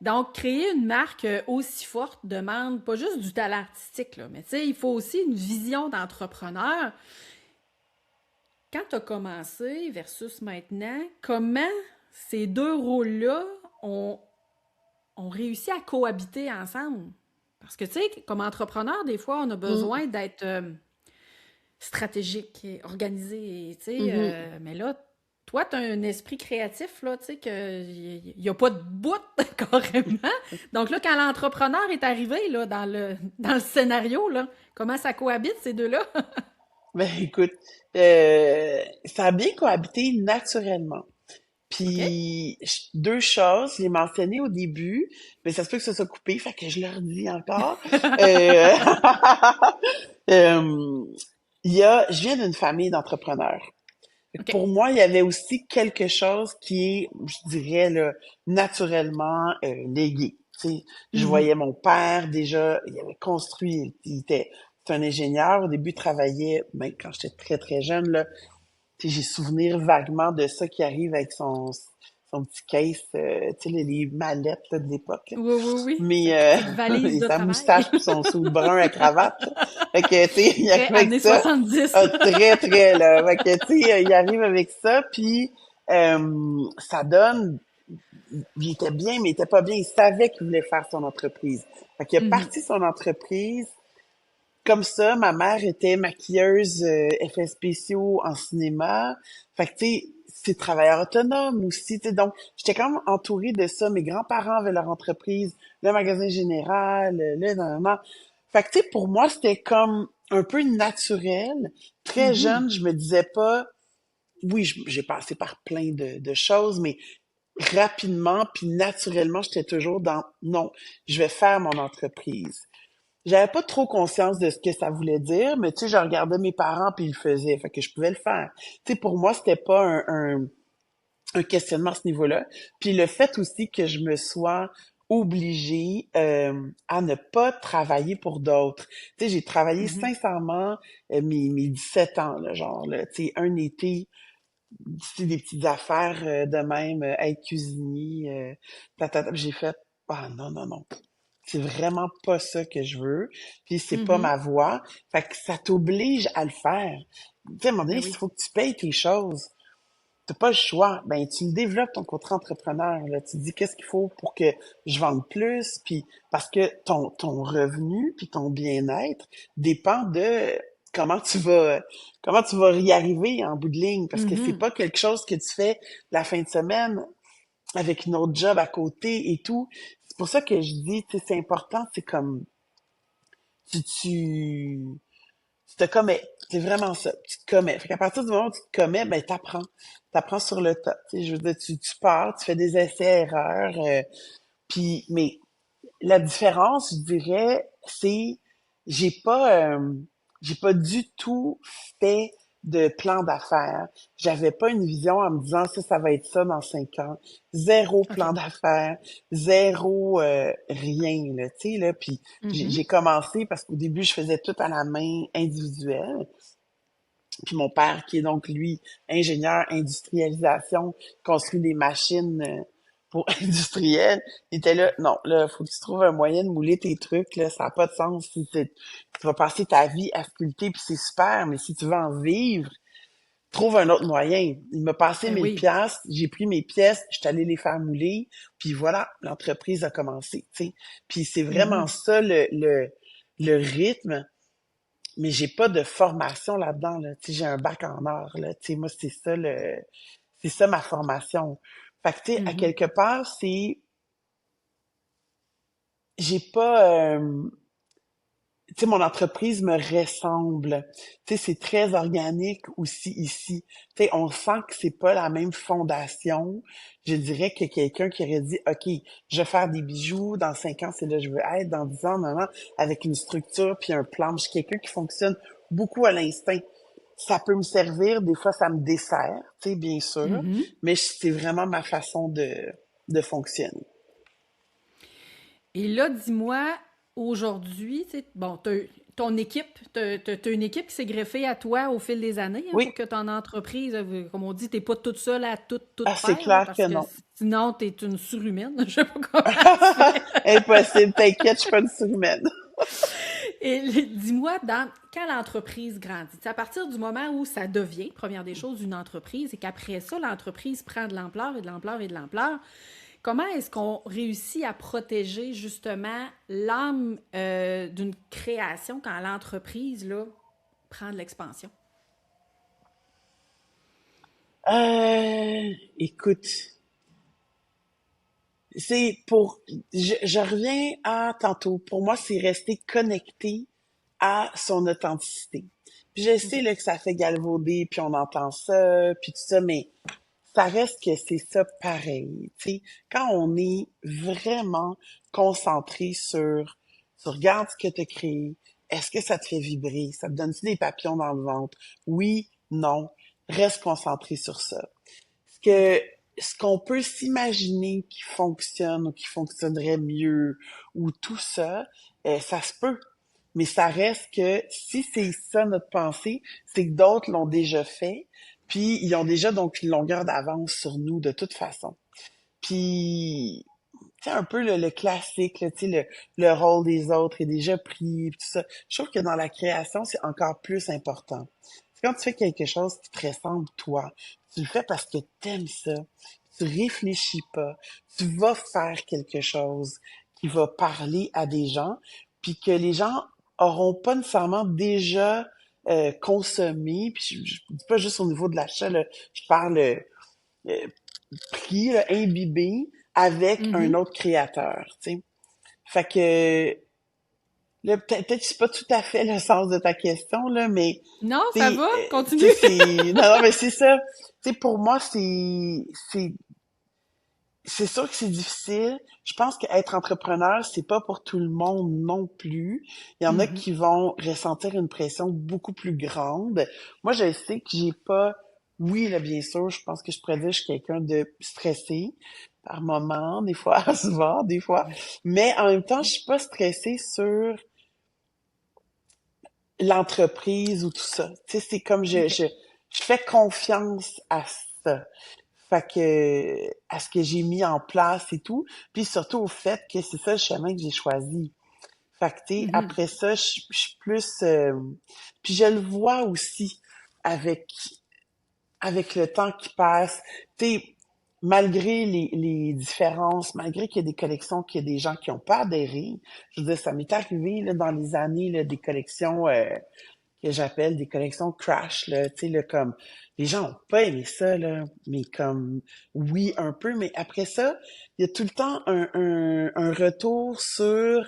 Donc, créer une marque aussi forte demande pas juste du talent artistique, là, mais tu sais, il faut aussi une vision d'entrepreneur. Quand tu as commencé versus maintenant, comment ces deux rôles-là ont, ont réussi à cohabiter ensemble? Parce que, tu sais, comme entrepreneur, des fois, on a Mm, besoin d'être stratégique et organisé, tu sais. mhm. Mais là, toi, tu as un esprit créatif, là, tu sais, qu'il n'y a pas de bout, carrément. Donc là, quand l'entrepreneur est arrivé, là, dans le scénario, là, comment ça cohabite, ces deux-là? Ben écoute, ça a bien cohabité naturellement. OK? Puis deux choses, je l'ai mentionné au début, mais ça se peut que ça soit coupé, fait que je leur dis encore. Euh, euh, je viens d'une famille d'entrepreneurs. Fait que OK. pour moi, il y avait aussi quelque chose qui est, je dirais, là, naturellement légué. Tu sais, je Mhm. voyais mon père déjà, il avait construit, c'est un ingénieur. Au début, il travaillait, même quand j'étais très très jeune, là, tu sais, j'ai souvenir vaguement de ça qui arrive avec son petit case, tu sais, les mallettes là, de l'époque, là. Oui, oui, oui. Mais Sa petite valise et de sa travail. moustache puis son sou brun à cravate. Là. Fait que, tu sais, il Très arrive avec années ça. 70. Ah, très, très, là. Fait que, tu sais, il arrive avec ça, puis ça donne... Il était bien, mais il était pas bien. Il savait qu'il voulait faire son entreprise. Fait qu'il a Mhm. parti son entreprise comme ça. Ma mère était maquilleuse, effets spéciaux en cinéma. Fait que, tu sais, c'est travailleur autonome aussi, tu sais. Donc, j'étais quand même entourée de ça. Mes grands-parents avaient leur entreprise, le magasin général, le nan, nan. Fait que, tu sais, pour moi, c'était comme un peu naturel. Très Mhm. jeune, je me disais pas, oui, j'ai passé par plein de choses, mais rapidement puis naturellement, j'étais toujours dans, non, je vais faire mon entreprise. J'avais pas trop conscience de ce que ça voulait dire, mais tu sais, je regardais mes parents puis ils le faisaient, fait que je pouvais le faire. Tu sais, pour moi, c'était pas un questionnement à ce niveau-là. Puis le fait aussi que je me sois obligée à ne pas travailler pour d'autres. Tu sais, j'ai travaillé Mhm. sincèrement mes 17 ans, là, genre, là, tu sais, un été, tu sais, des petites affaires de même, être cuisinier, j'ai fait, ah non, non, non, c'est vraiment pas ça que je veux, puis c'est pas Mhm. ma voie. Fait que ça t'oblige à le faire. Tu sais, à un moment donné, Ben il oui. faut que tu payes tes choses. t'as pas le choix. Ben, tu le développes ton côté entrepreneur, là. Tu te dis qu'est-ce qu'il faut pour que je vende plus, puis parce que ton revenu puis ton bien-être dépend de comment tu vas comment tu vas y arriver en bout de ligne, parce que c'est Mhm. pas quelque chose que tu fais la fin de semaine avec une autre job à côté et tout. C'est pour ça que je dis, tu sais, c'est important, c'est comme tu tu tu te commets. C'est vraiment ça. Tu te commets. Fait qu'à partir du moment où tu te commets, ben t'apprends. T'apprends sur le tas. Tu sais, je veux dire, tu pars, tu fais des essais-erreurs. Puis, mais la différence, je dirais, c'est j'ai pas j'ai pas du tout fait de plan d'affaires. J'avais pas une vision en me disant ça va être ça dans 5 ans. Zéro OK. plan d'affaires, zéro rien là, tu sais là. Puis j'ai Mhm. commencé parce qu'au début je faisais tout à la main individuelle. Puis mon père, qui est donc, lui, ingénieur industrialisation, construit des machines pour industriels, il était là, non, là, faut que tu trouves un moyen de mouler tes trucs, là, ça n'a pas de sens. Tu vas passer ta vie à sculpter, puis c'est super, mais si tu veux en vivre, trouve un autre moyen. Il m'a passé Ben 1000 oui. pièces, j'ai pris mes pièces, je suis allé les faire mouler, puis voilà, l'entreprise a commencé, tu sais. Puis c'est vraiment Mhm. ça le rythme, mais j'ai pas de formation là-dedans, là. Tu sais, j'ai un bac en art, là. Tu sais, moi, c'est ça ma formation. Fait que, tu sais, à Mhm. quelque part, j'ai pas, tu sais, mon entreprise me ressemble. Tu sais, c'est très organique aussi ici. Tu sais, on sent que c'est pas la même fondation. Je dirais que quelqu'un qui aurait dit, OK, je vais faire des bijoux, dans 5 ans, c'est là que je veux être, dans 10 ans, non, non, avec une structure puis un plan. Je suis quelqu'un qui fonctionne beaucoup à l'instinct. Ça peut me servir, des fois ça me dessert, tu sais, bien sûr, Mhm. mais c'est vraiment ma façon de fonctionner. Et là, dis-moi, aujourd'hui, tu sais, bon, ton équipe, t'as une équipe qui s'est greffée à toi au fil des années hein, Oui, pour que ton entreprise, comme on dit, t'es pas toute seule à tout ah, c'est faire, là, clair que parce que non. sinon, t'es une surhumaine. Je sais pas comment tu fais. Impossible, t'inquiète, je suis pas une surhumaine. Et dis-moi, quand l'entreprise grandit, c'est à partir du moment où ça devient, première des choses, une entreprise, et qu'après ça, l'entreprise prend de l'ampleur et de l'ampleur et de l'ampleur, comment est-ce qu'on réussit à protéger justement l'âme d'une création quand l'entreprise là, prend de l'expansion? Écoute, c'est pour, je reviens à tantôt. Pour moi, c'est rester connecté à son authenticité. Puis je sais OK. là que ça fait galvauder, puis on entend ça, puis tout ça, mais ça reste que c'est ça pareil. Tu sais, quand on est vraiment concentré sur, tu regardes ce que tu as créé, est-ce que ça te fait vibrer? Ça te donne-tu des papillons dans le ventre? Oui, non. Reste concentré sur ça. Ce OK. que, ce qu'on peut s'imaginer qui fonctionne ou qui fonctionnerait mieux ou tout ça, ça se peut. Mais ça reste que si c'est ça notre pensée, c'est que d'autres l'ont déjà fait, puis ils ont déjà donc une longueur d'avance sur nous de toute façon. Puis tu sais, un peu le classique, là, tu sais, le rôle des autres est déjà pris, puis tout ça. Je trouve que dans la création, c'est encore plus important. C'est quand tu fais quelque chose qui te ressemble, toi, tu le fais parce que t'aimes ça. Tu réfléchis pas. Tu vas faire quelque chose qui va parler à des gens, puis que les gens auront pas nécessairement déjà consommé. Puis je dis pas juste au niveau de l'achat, là, je parle euh, pris, là, imbibé avec un Mhm. autre créateur, tu sais. Fait que là, peut-être que c'est pas tout à fait le sens de ta question, là, mais Non, ça tu va? Continue. sais, c'est. Non, non, mais c'est ça. Tu sais, pour moi, c'est. C'est sûr que c'est difficile. Je pense qu'être entrepreneur, c'est pas pour tout le monde non plus. Il y en a Mhm. qui vont ressentir une pression beaucoup plus grande. Moi, je sais que j'ai pas, oui, là, bien sûr, je pense que je pourrais dire que je suis quelqu'un de stressé par moment, des fois, souvent, des fois. Mais en même temps, je suis pas stressée sur l'entreprise ou tout ça. Tu sais, c'est comme OK. je fais confiance à ça. Fait que, à ce que j'ai mis en place et tout. Puis surtout au fait que c'est ça le chemin que j'ai choisi. Fait que, tu sais, Mhm. après ça, je suis plus... puis je le vois aussi avec avec le temps qui passe, tu sais, malgré les différences, malgré qu'il y a des collections qu'il y a des gens qui ont pas adhéré, je veux dire, ça m'est arrivé là, dans les années là, des collections que j'appelle des collections crash, là, tu sais, là, comme les gens ont pas aimé ça, là, mais comme oui, un peu, mais après ça, il y a tout le temps un retour sur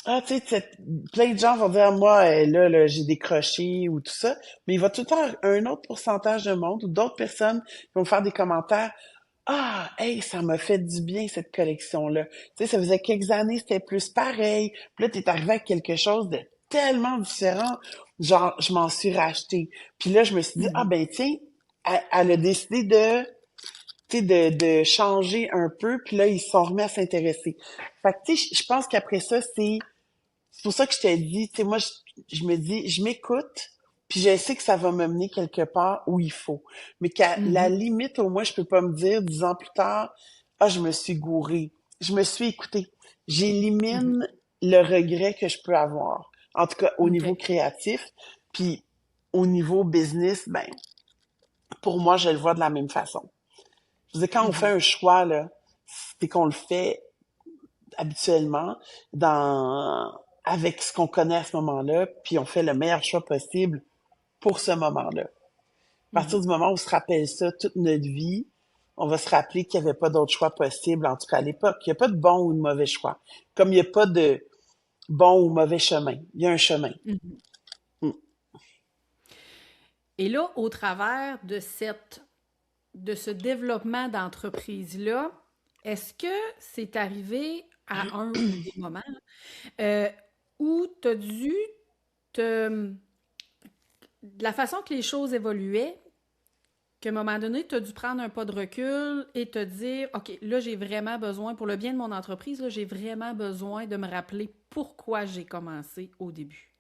ah, tu sais, plein de gens vont dire, moi, là, j'ai décroché ou tout ça, mais il va tout le temps un autre pourcentage de monde ou d'autres personnes qui vont faire des commentaires. Ah, hey, ça m'a fait du bien, cette collection-là. Tu sais, ça faisait quelques années, c'était plus pareil. Puis là, t'es arrivé avec quelque chose de tellement différent. Genre, je m'en suis racheté. Puis là, je me suis dit, ah Mhm. ben, tiens, elle a décidé de, tu sais, de changer un peu. Puis là, ils se sont remis à s'intéresser. Fait que, tu sais, je pense qu'après ça, c'est pour ça que je t'ai dit, tu sais, moi, je me dis, je m'écoute, puis je sais que ça va me mener quelque part où il faut. Mais qu'à la Mhm. limite, au moins, je peux pas me dire, 10 ans plus tard, ah, je me suis gourée. Je me suis écoutée. Mhm. J'élimine le regret que je peux avoir. En tout cas, au niveau OK. créatif. Puis, au niveau business, ben, pour moi, je le vois de la même façon. Je veux dire, quand on fait Mhm. un choix, là, c'est qu'on le fait habituellement dans avec ce qu'on connaît à ce moment-là, puis on fait le meilleur choix possible pour ce moment-là. À partir Mhm. du moment où on se rappelle ça toute notre vie, on va se rappeler qu'il n'y avait pas d'autre choix possible, en tout cas à l'époque. Il n'y a pas de bon ou de mauvais choix. Comme il n'y a pas de bon ou mauvais chemin. Il y a un chemin. Mhm. Mm. Et là, au travers de ce développement d'entreprise-là, est-ce que c'est arrivé à un ou des moments euh, où tu as dû te... De la façon que les choses évoluaient, qu'à un moment donné, tu as dû prendre un pas de recul et te dire, OK, là, j'ai vraiment besoin, pour le bien de mon entreprise, là, j'ai vraiment besoin de me rappeler pourquoi j'ai commencé au début.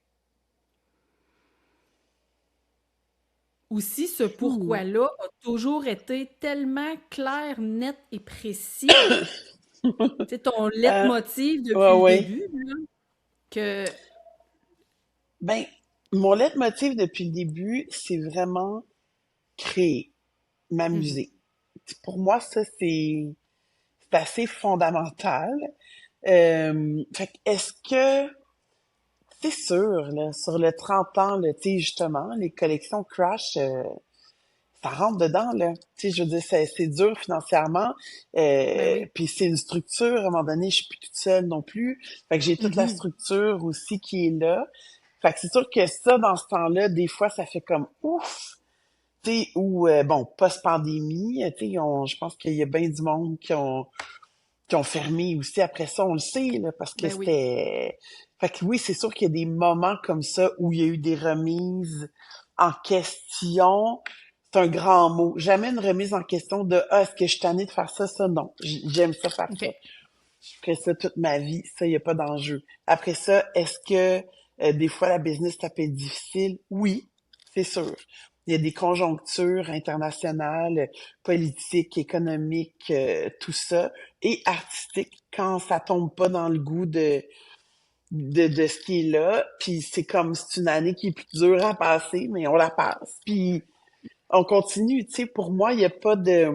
Ou si ce Ouh. pourquoi-là a toujours été tellement clair, net et précis, c'est ton Euh, leitmotiv ouais, depuis le ouais. début, là, que... Ben, mon leitmotiv depuis le début, c'est vraiment créer, Mhm, m'amuser. Pour moi, ça, c'est assez fondamental. Fait que est-ce que c'est sûr, là, sur le 30 ans, là, tu sais, justement, les collections Crash, ça rentre dedans, là. Tu sais, je veux dire, c'est dur financièrement. ben oui. Puis c'est une structure, à un moment donné, je suis plus toute seule non plus. Fait que j'ai toute la Mhm, structure aussi qui est là. Fait que c'est sûr que ça, dans ce temps-là, des fois, ça fait comme ouf! Tu sais, ou, bon, post-pandémie, tu sais, je pense qu'il y a bien du monde qui ont fermé aussi après ça, on le sait, là, parce que ben oui. c'était... Fait que oui, c'est sûr qu'il y a des moments comme ça où il y a eu des remises en question. C'est un grand mot. Jamais une remise en question de «Ah, est-ce que je suis tannée de faire ça?» Ça, non. J'aime ça faire OK. ça. Je ferais ça toute ma vie. Ça, il n'y a pas d'enjeu. Après ça, est-ce que des fois la business, ça peut être difficile? Oui, c'est sûr. Il y a des conjonctures internationales, politiques, économiques, tout ça, et artistiques quand ça tombe pas dans le goût de ce qui est là. Puis c'est comme c'est une année qui est plus dure à passer, mais on la passe. Puis on continue. Tu sais, pour moi, il n'y a pas de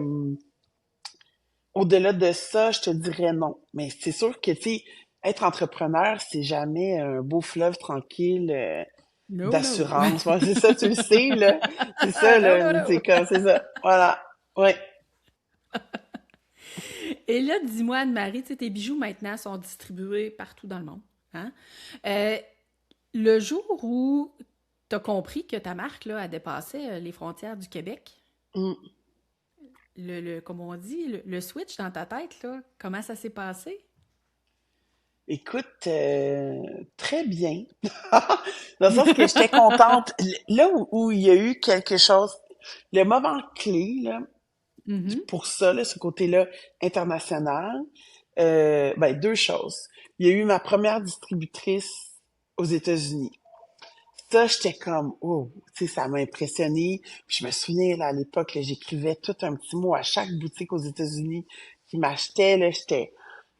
au-delà de ça, je te dirais non. Mais c'est sûr que, tu sais, être entrepreneur, c'est jamais un beau fleuve tranquille No, no. d'assurance. Moi, c'est ça, tu le sais, là. C'est ça, No, là. no, no. C'est comme, c'est ça. Voilà. Ouais. Et là, dis-moi, Anne-Marie, tu sais, tes bijoux maintenant sont distribués partout dans le monde. Hein? Euh, le jour où tu as compris que ta marque là, a dépassé les frontières du Québec, Mm. comme on dit, le switch dans ta tête, là, comment ça s'est passé? Écoute, très bien. Dans le sens que j'étais contente. Là où il y a eu quelque chose, le moment clé, là, Mhm, pour ça, là, ce côté-là international, ben, deux choses. Il y a eu ma première distributrice aux États-Unis. Ça, j'étais comme, oh, tu sais, ça m'a impressionné. Puis je me souviens, là, à l'époque, là, j'écrivais tout un petit mot à chaque boutique aux États-Unis qui m'achetait, là, j'étais,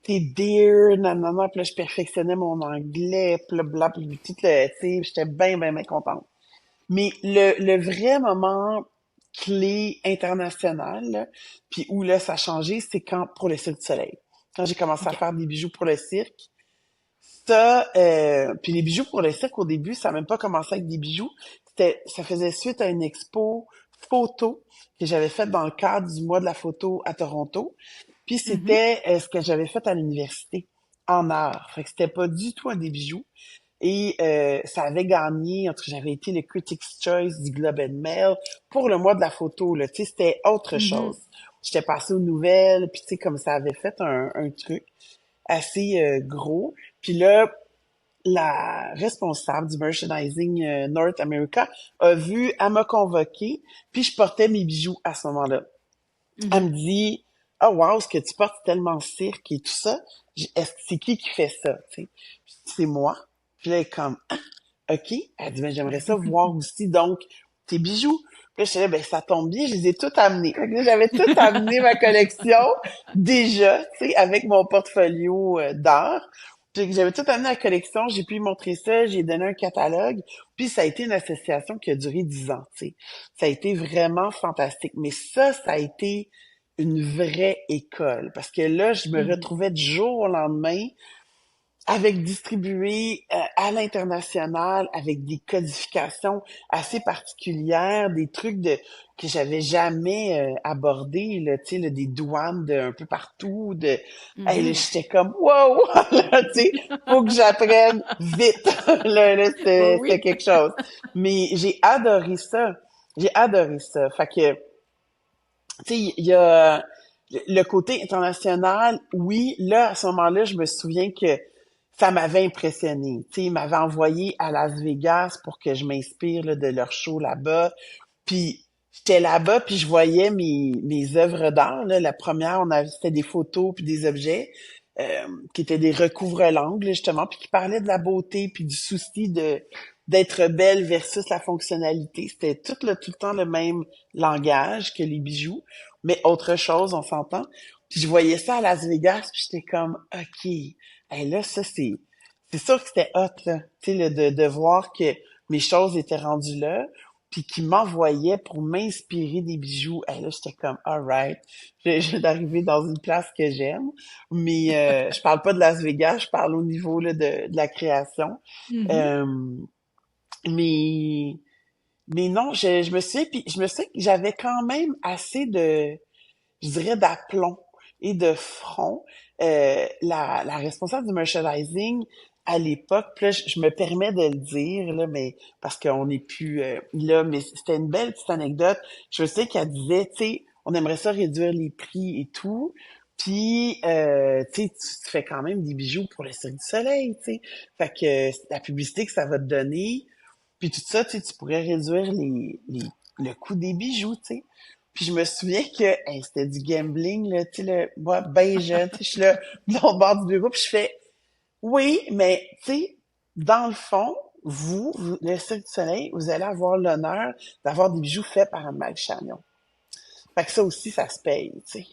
tu sais, dear, nanana, puis là, je perfectionnais mon anglais, puis là, bla, tout le, tu sais, j'étais bien, bien, bien contente. Mais le vrai moment clé internationale, là, puis où là, ça a changé, c'est quand, pour le Cirque du Soleil. Quand j'ai commencé à OK. faire des bijoux pour le cirque, puis les bijoux pour le cirque, au début, ça n'a même pas commencé avec des bijoux. Ça faisait suite à une expo photo que j'avais faite dans le cadre du mois de la photo à Toronto. Puis Mhm. c'était ce que j'avais fait à l'université en art. Fait que c'était pas du tout un des bijoux. Et ça avait gagné, entre j'avais été le Critics' Choice du Globe and Mail pour le mois de la photo, là. Tu sais, c'était autre Mhm. chose. J'étais passée aux nouvelles, puis tu sais, comme ça avait fait un truc assez gros. Puis là, la responsable du merchandising North America a vu, elle m'a convoqué, puis je portais mes bijoux à ce moment-là. Elle me Mhm. dit, oh wow, ce que tu portes c'est tellement cirque et tout ça. Est-ce que c'est qui fait ça, tu sais? Je dis, c'est moi. Puis là, elle est comme, ah, OK. Elle dit, ben, j'aimerais ça voir aussi, donc, tes bijoux. Puis là, je suis là, ben, ça tombe bien, je les ai tous amenés. Fait que là, j'avais tout amené ma collection, déjà, tu sais, avec mon portfolio d'art. Puis que j'avais tout amené à la collection, j'ai pu lui montrer ça, j'ai donné un catalogue. Puis ça a été une association qui a duré 10 ans, tu sais. Ça a été vraiment fantastique. Mais ça a été une vraie école. Parce que là, je me Mhm. retrouvais du jour au lendemain avec distribué à l'international, avec des codifications assez particulières, des trucs que j'avais jamais abordés, là, tu sais, là, des douanes de un peu partout, hey, là, Mhm. j'étais comme wow, là, tu sais, faut que j'apprenne vite. Là, Oh c'était oui. quelque chose. Mais j'ai adoré ça. J'ai adoré ça. Fait que tu sais, il y a le côté international, oui, là, à ce moment-là, je me souviens que ça m'avait impressionné. Tu sais, ils m'avaient envoyé à Las Vegas pour que je m'inspire là, de leur show là-bas. Puis j'étais là-bas, puis je voyais mes œuvres d'art. Là. La première, c'était des photos puis des objets qui étaient des recouvre-langues, là, justement, puis qui parlaient de la beauté puis du souci de d'être belle versus la fonctionnalité. C'était tout le temps le même langage que les bijoux, mais autre chose, on s'entend. Puis je voyais ça à Las Vegas, puis j'étais comme, OK, hey, là, ça, c'est sûr que c'était hot, là, tu sais, de voir que mes choses étaient rendues là, puis qui m'envoyait pour m'inspirer des bijoux. Et là, j'étais comme, alright, je viens d'arriver dans une place que j'aime, mais je parle pas de Las Vegas, je parle au niveau là, de la création. Mhm. Euh, mais mais non, je me souviens, puis je me souviens que j'avais quand même assez je dirais, d'aplomb et de front. La responsable du merchandising à l'époque, puis là, je me permets de le dire, là, mais parce qu'on n'est plus là, mais c'était une belle petite anecdote. Je sais qu'elle disait, tu sais, on aimerait ça réduire les prix et tout. Puis, tu sais, tu fais quand même des bijoux pour le Cirque du Soleil, tu sais. Fait que la publicité que ça va te donner, puis tout ça, tu sais, tu pourrais réduire le coût des bijoux, tu sais. Puis je me souviens que hey, c'était du gambling, là, tu sais, moi, ben jeune, tu sais, je suis là, de l'autre bord du bureau, puis je fais, oui, mais, tu sais, dans le fond, le Cirque du Soleil, vous allez avoir l'honneur d'avoir des bijoux faits par un Mac Chagnon. Fait que ça aussi, ça se paye, tu sais.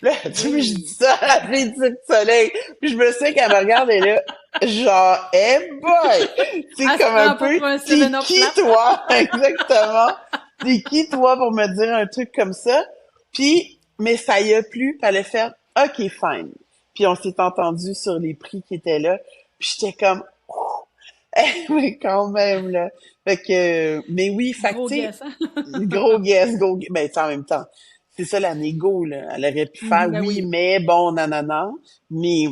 Puis là, tu vois, je dis Oui. ça à la fille du Cirque du Soleil. Puis je me sais qu'elle me regarde et là, genre, hey boy! Tu sais, Elle se comme un prend pas peu, pour un t'es 7-Up qui flat. toi? Exactement. T'es qui toi pour me dire un truc comme ça? Puis, mais ça y a plu, fallait faire, OK, fine. Puis on s'est entendu sur les prix qui étaient là. Puis j'étais comme, mais quand même, là. Fait que, mais oui, fait que, Gros tu sais, guess, hein? gros guess, ben, tu sais, en même temps, c'est ça la négo, là. Elle aurait pu faire Mhm, ben oui, oui. mais bon, nanana. Mais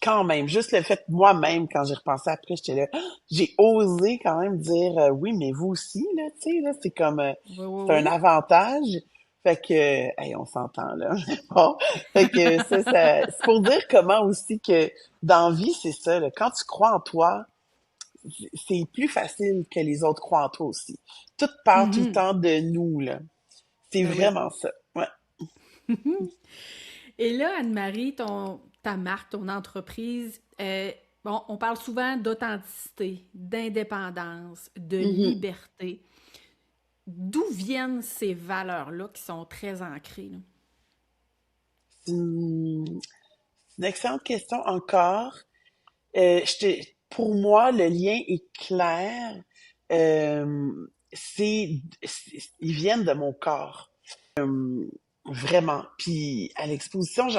quand même, juste le fait moi-même, quand j'ai repensé après, j'étais là, j'ai osé quand même dire oui, mais vous aussi, là, tu sais, là, c'est comme, Oui, oui, c'est un oui. avantage. Fait que, hey, on s'entend, là. Bon. Fait que c'est pour dire comment aussi que dans la vie, c'est ça, là. Quand tu crois en toi, c'est plus facile que les autres croient en toi aussi. Tout part tout le Mhm. temps de nous, là. C'est Ben oui. vraiment ça. Ouais. Et là, Anne-Marie, ta marque, ton entreprise, bon, on parle souvent d'authenticité, d'indépendance, de Mhm. liberté. D'où viennent ces valeurs-là qui sont très ancrées, là? C'est une excellente question encore. Pour moi, le lien est clair. ils viennent de mon corps. Vraiment. Puis à l'exposition, je,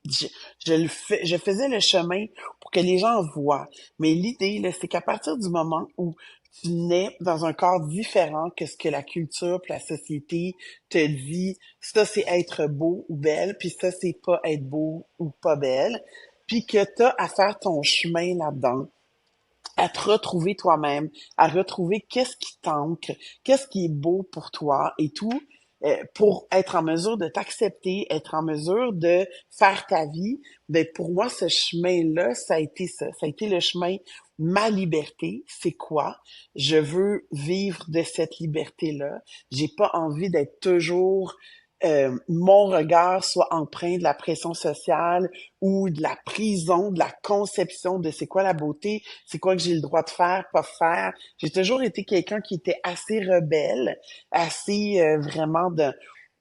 je faisais le chemin pour que les gens voient. Mais l'idée, là, c'est qu'à partir du moment où tu nais dans un corps différent que ce que la culture puis la société te dit, ça c'est être beau ou belle, puis ça c'est pas être beau ou pas belle, puis que t'as à faire ton chemin là-dedans, à te retrouver toi-même, à retrouver qu'est-ce qui t'ancre, qu'est-ce qui est beau pour toi et tout, pour être en mesure de t'accepter, être en mesure de faire ta vie. Ben pour moi, ce chemin-là, ça a été ça. Ça a été le chemin, ma liberté, c'est quoi? Je veux vivre de cette liberté-là. J'ai pas envie d'être toujours mon regard soit empreint de la pression sociale ou de la prison, de la conception de c'est quoi la beauté, c'est quoi que j'ai le droit de faire, pas faire. J'ai toujours été quelqu'un qui était assez rebelle, assez vraiment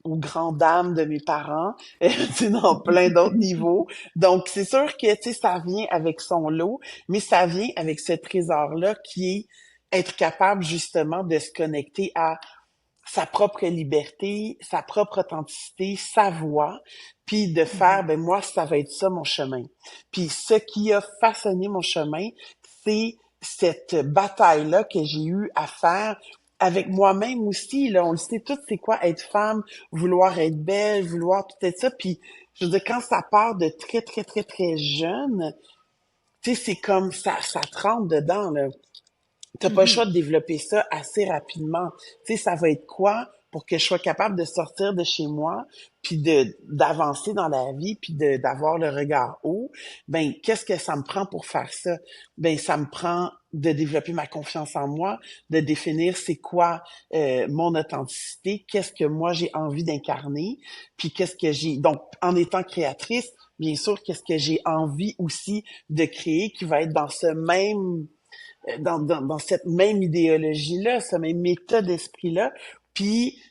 aux grandes dames de mes parents, tu sais, dans plein d'autres niveaux. Donc, c'est sûr que, tu sais, ça vient avec son lot, mais ça vient avec ce trésor-là qui est être capable, justement, de se connecter à sa propre liberté, sa propre authenticité, sa voix, puis de faire, Mhm. ben moi, ça va être ça mon chemin. Puis ce qui a façonné mon chemin, c'est cette bataille-là que j'ai eu à faire avec moi-même aussi, là, on le sait tous, c'est quoi être femme, vouloir être belle, vouloir tout être ça, puis je veux dire, quand ça part de très, très, très, très jeune, tu sais, c'est comme ça te rentre dedans, là. T'as pas le choix Mhm. de développer ça assez rapidement. Tu sais, ça va être quoi pour que je sois capable de sortir de chez moi, puis d'avancer dans la vie, puis d'avoir le regard haut. Ben, qu'est-ce que ça me prend pour faire ça? Ben, ça me prend de développer ma confiance en moi, de définir c'est quoi mon authenticité, qu'est-ce que moi j'ai envie d'incarner, puis qu'est-ce que j'ai. Donc, en étant créatrice, bien sûr, qu'est-ce que j'ai envie aussi de créer qui va être dans ce même dans cette même idéologie-là, ce même état d'esprit-là, puis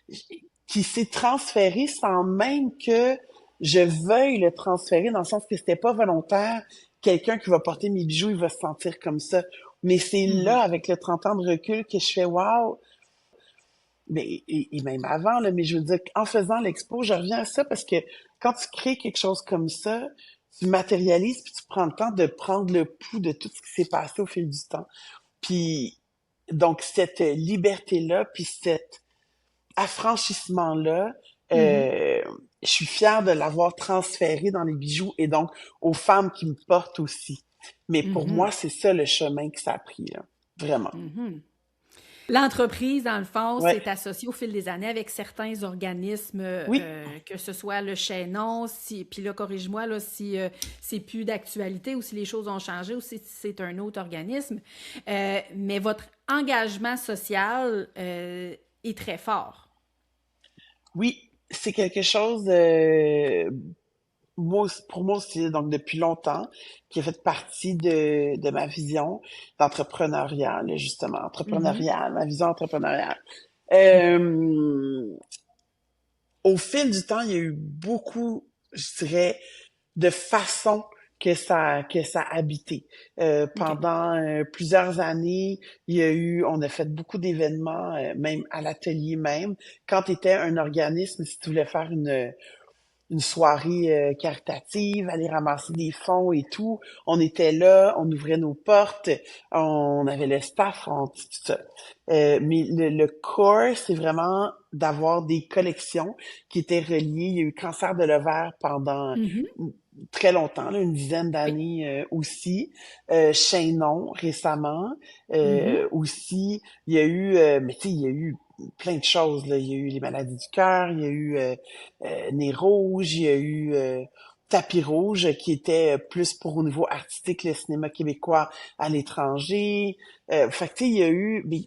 qui s'est transféré sans même que je veuille le transférer, dans le sens que c'était pas volontaire. Quelqu'un qui va porter mes bijoux, il va se sentir comme ça. Mais c'est là, Mhm. avec le 30 ans de recul, que je fais wow. Mais, et même avant, là, mais je veux dire, en faisant l'expo, je reviens à ça parce que quand tu crées quelque chose comme ça, tu matérialises puis tu prends le temps de prendre le pouls de tout ce qui s'est passé au fil du temps. Puis donc cette liberté-là, puis cet affranchissement-là, Mhm. euh, je suis fière de l'avoir transféré dans les bijoux et donc aux femmes qui me portent aussi. Mais pour moi, Mhm. c'est ça le chemin que ça a pris, là. Vraiment. Mhm. L'entreprise, dans le fond, Ouais. s'est associée au fil des années avec certains organismes, Oui. que ce soit le Chaînon, si, puis là, corrige-moi là, si c'est plus d'actualité ou si les choses ont changé ou si c'est un autre organisme. Mais votre engagement social est très fort. Oui. C'est quelque chose, pour moi aussi, donc depuis longtemps, qui a fait partie de ma vision d'entrepreneuriat, là, justement, Mhm. entrepreneuriale, ma vision entrepreneuriale. Euh, Au fil du temps, il y a eu beaucoup, je dirais, de façons que ça a habité. OK. Pendant plusieurs années, il y a eu, on a fait beaucoup d'événements, même à l'atelier même. Quand tu étais un organisme, si tu voulais faire une soirée caritative, aller ramasser des fonds et tout. On était là, on ouvrait nos portes, on avait le staff, tout ça. Mais le core, c'est vraiment d'avoir des collections qui étaient reliées. Il y a eu Cancer de l'ovaire pendant Mhm. très longtemps, là, une dizaine Oui. d'années aussi. Chaînon récemment. Mhm. Aussi, il y a eu, mais tu sais, il y a eu plein de choses, là. Il y a eu les maladies du cœur, il y a eu Nez Rouge, il y a eu Tapis Rouge, qui était plus pour au niveau artistique le cinéma québécois à l'étranger. Fait que tu sais, il y a eu, mais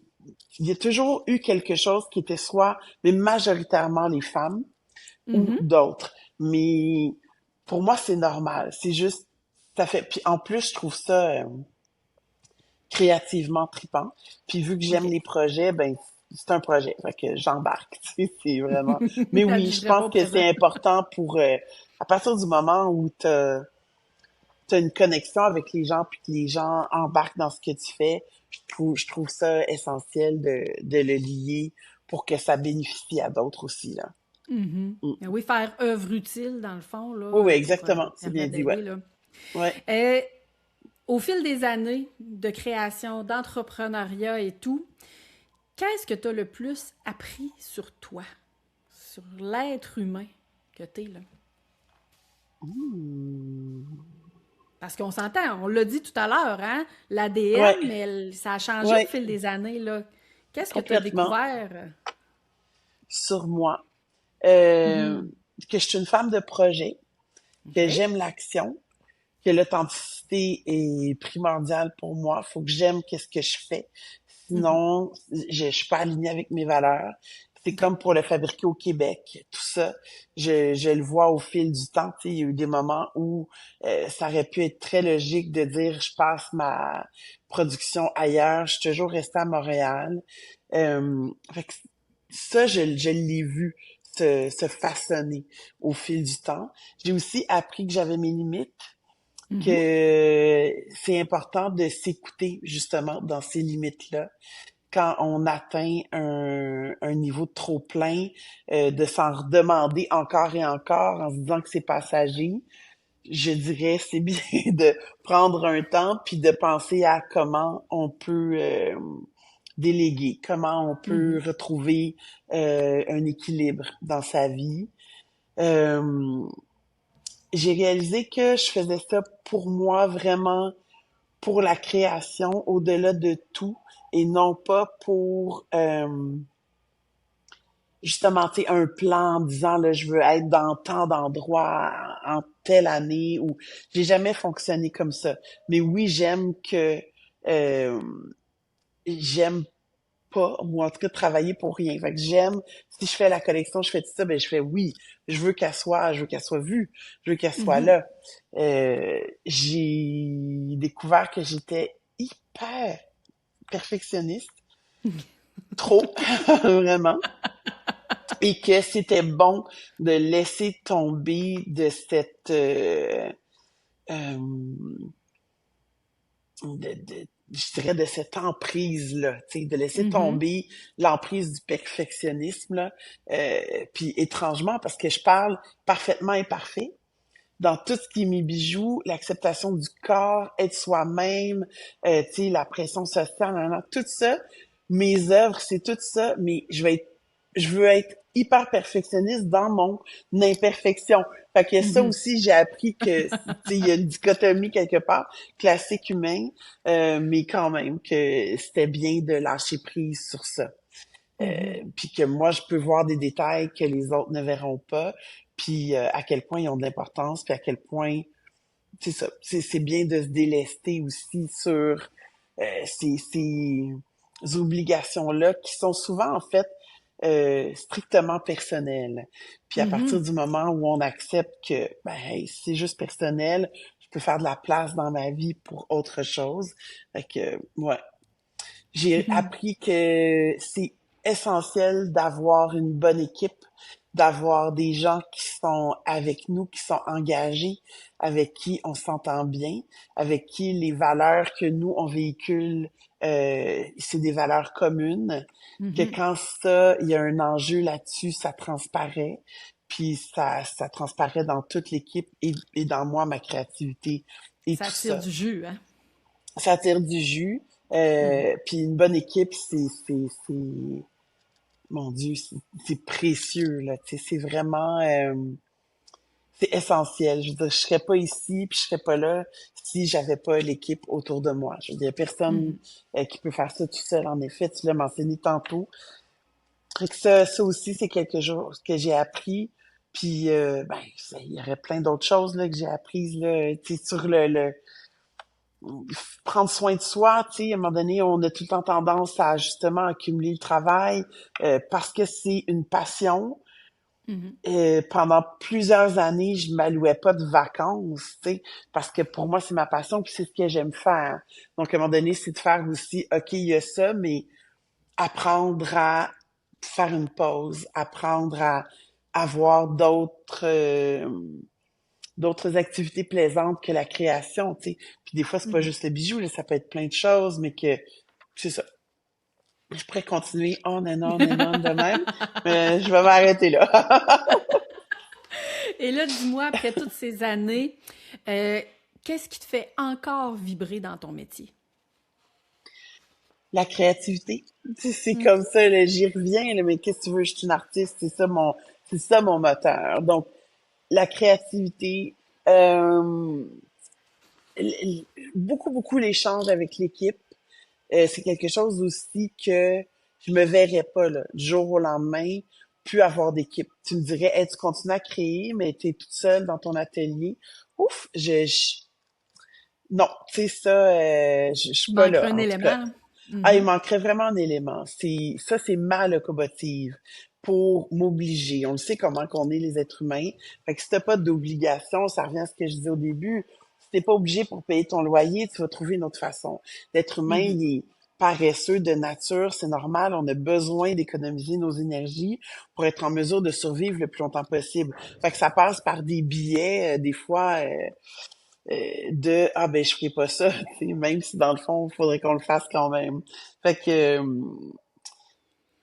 il y a toujours eu quelque chose qui était soit, mais majoritairement les femmes ou Mhm. d'autres. Mais pour moi, c'est normal. C'est juste, ça fait. Puis en plus, je trouve ça créativement trippant. Puis vu que j'aime OK. les projets, ben c'est un projet. Fait que j'embarque. Tu sais, c'est vraiment. Mais oui, je J'ajusterai pas pense au que présent. c'est important pour à partir du moment où t'as une connexion avec les gens puis que les gens embarquent dans ce que tu fais, Je trouve ça essentiel de le lier pour que ça bénéficie à d'autres aussi, là. Mhm. Mm. Ben oui, faire œuvre utile, dans le fond, là, Oui, oui, pour exactement. C'est bien permettre dit, ouais. d'aider, là. Ouais. Euh, Au fil des années de création, d'entrepreneuriat et tout, qu'est-ce que tu as le plus appris sur toi, sur l'être humain que tu es, là? Hmm. Parce qu'on s'entend, on l'a dit tout à l'heure, hein? L'ADN, Ouais, mais ça a changé au ouais, fil des années, là. Qu'est-ce que tu as complètement. découvert? Sur moi. Euh, Mhm. que je suis une femme de projet, que OK. j'aime l'action, que l'authenticité est primordiale pour moi. Faut que j'aime qu'est-ce que je fais. Mhm. Sinon, je suis pas alignée avec mes valeurs. C'est OK. comme pour le fabriquer au Québec, tout ça. Je le vois au fil du temps. Tu sais, il y a eu des moments où ça aurait pu être très logique de dire je passe ma production ailleurs. Je suis toujours restée à Montréal. Fait que ça, je l'ai vu se façonner au fil du temps. J'ai aussi appris que j'avais mes limites, Mhm. que c'est important de s'écouter justement dans ces limites-là. Quand on atteint un niveau de trop plein, de s'en redemander encore et encore en se disant que c'est passager, je dirais c'est bien de prendre un temps puis de penser à comment on peut déléguer, comment on peut Mhm. retrouver un équilibre dans sa vie. Euh, j'ai réalisé que je faisais ça pour moi vraiment pour la création au-delà de tout et non pas pour justement tu sais, un plan en disant là je veux être dans tant d'endroits en telle année ou j'ai jamais fonctionné comme ça. Mais oui, euh, j'aime pas, ou en tout cas travailler pour rien. Fait que j'aime, si je fais la collection, je fais tout ça, ben je fais oui, je veux qu'elle soit vue, je veux qu'elle soit Mhm. là. J'ai découvert que j'étais hyper perfectionniste, trop, vraiment, et que c'était bon de laisser tomber de cette euh, je dirais de cette emprise-là, tu sais, de laisser Mhm. tomber l'emprise du perfectionnisme, là. Puis étrangement, parce que je parle parfaitement imparfait, dans tout ce qui est mes bijoux, l'acceptation du corps, être soi-même, tu sais, la pression sociale, nan, nan, tout ça, mes œuvres, c'est tout ça, mais je veux être hyper perfectionniste dans mon imperfection. Fait que ça Mhm. aussi, j'ai appris que, tu sais, il y a une dichotomie quelque part, classique humain, mais quand même que c'était bien de lâcher prise sur ça. Mhm. Puis que moi, je peux voir des détails que les autres ne verront pas, puis à quel point ils ont de l'importance, puis à quel point, c'est ça, c'est bien de se délester aussi sur ces obligations-là qui sont souvent, en fait, strictement personnelles. Puis à partir Mhm. du moment où on accepte que, ben, hey, c'est juste personnel, je peux faire de la place dans ma vie pour autre chose. Fait que, ouais, j'ai Mhm. appris que c'est essentiel d'avoir une bonne équipe, d'avoir des gens qui sont avec nous, qui sont engagés, avec qui on s'entend bien, avec qui les valeurs que nous, on véhicule, c'est des valeurs communes, que Mhm. quand ça, il y a un enjeu là-dessus, ça transparaît, puis ça transparaît dans toute l'équipe et dans moi, ma créativité et Ça tout tire ça. du jus, hein? Ça tire du jus. Mhm. Puis une bonne équipe, mon Dieu, c'est précieux, là. Tu sais, c'est vraiment, c'est essentiel. Je veux dire, je serais pas ici, puis je serais pas là si j'avais pas l'équipe autour de moi. Je veux dire, personne Mhm. qui peut faire ça tout seul, en effet. Tu l'as mentionné tantôt. Fait que ça aussi, c'est quelque chose que j'ai appris. Puis, ben, il y aurait plein d'autres choses là, que j'ai apprises là, tu sais, sur le prendre soin de soi, tu sais, à un moment donné, on a tout le temps tendance à justement accumuler le travail parce que c'est une passion. Mhm. Pendant plusieurs années, je m'allouais pas de vacances, tu sais, parce que pour moi, c'est ma passion puis c'est ce que j'aime faire. Donc, à un moment donné, c'est de faire aussi, OK, il y a ça, mais apprendre à faire une pause, apprendre à avoir d'autres activités plaisantes que la création, tu sais. Puis des fois, c'est pas Mhm. juste le bijou, là, ça peut être plein de choses, mais que c'est ça. Je pourrais continuer on and on and on de même, mais je vais m'arrêter là. Et là, dis-moi, après toutes ces années, euh, qu'est-ce qui te fait encore vibrer dans ton métier? La créativité, tu sais, c'est Mm. comme ça, là, j'y reviens, là, mais qu'est-ce que tu veux, je suis une artiste, c'est ça mon moteur. Donc, la créativité, euh, l- l- beaucoup l'échange avec l'équipe. C'est quelque chose aussi que je me verrais pas là, du jour au lendemain, plus avoir d'équipe. Tu me dirais, hey, tu continues à créer, mais tu es toute seule dans ton atelier. Ouf, non, tu sais ça, je suis Il pas manquerait là un en tout cas. élément. Ah, il Mhm, manquerait vraiment un élément. C'est ma locomotive pour m'obliger. On le sait comment qu'on est les êtres humains. Fait que si t'as pas d'obligation, ça revient à ce que je disais au début. Si t'es pas obligé pour payer ton loyer, tu vas trouver une autre façon. L'être humain, mhm. il est paresseux de nature, c'est normal. On a besoin d'économiser nos énergies pour être en mesure de survivre le plus longtemps possible. Fait que ça passe par des billets, des fois, de ah ben je ferai pas ça, tu sais, même si dans le fond, il faudrait qu'on le fasse quand même. Fait que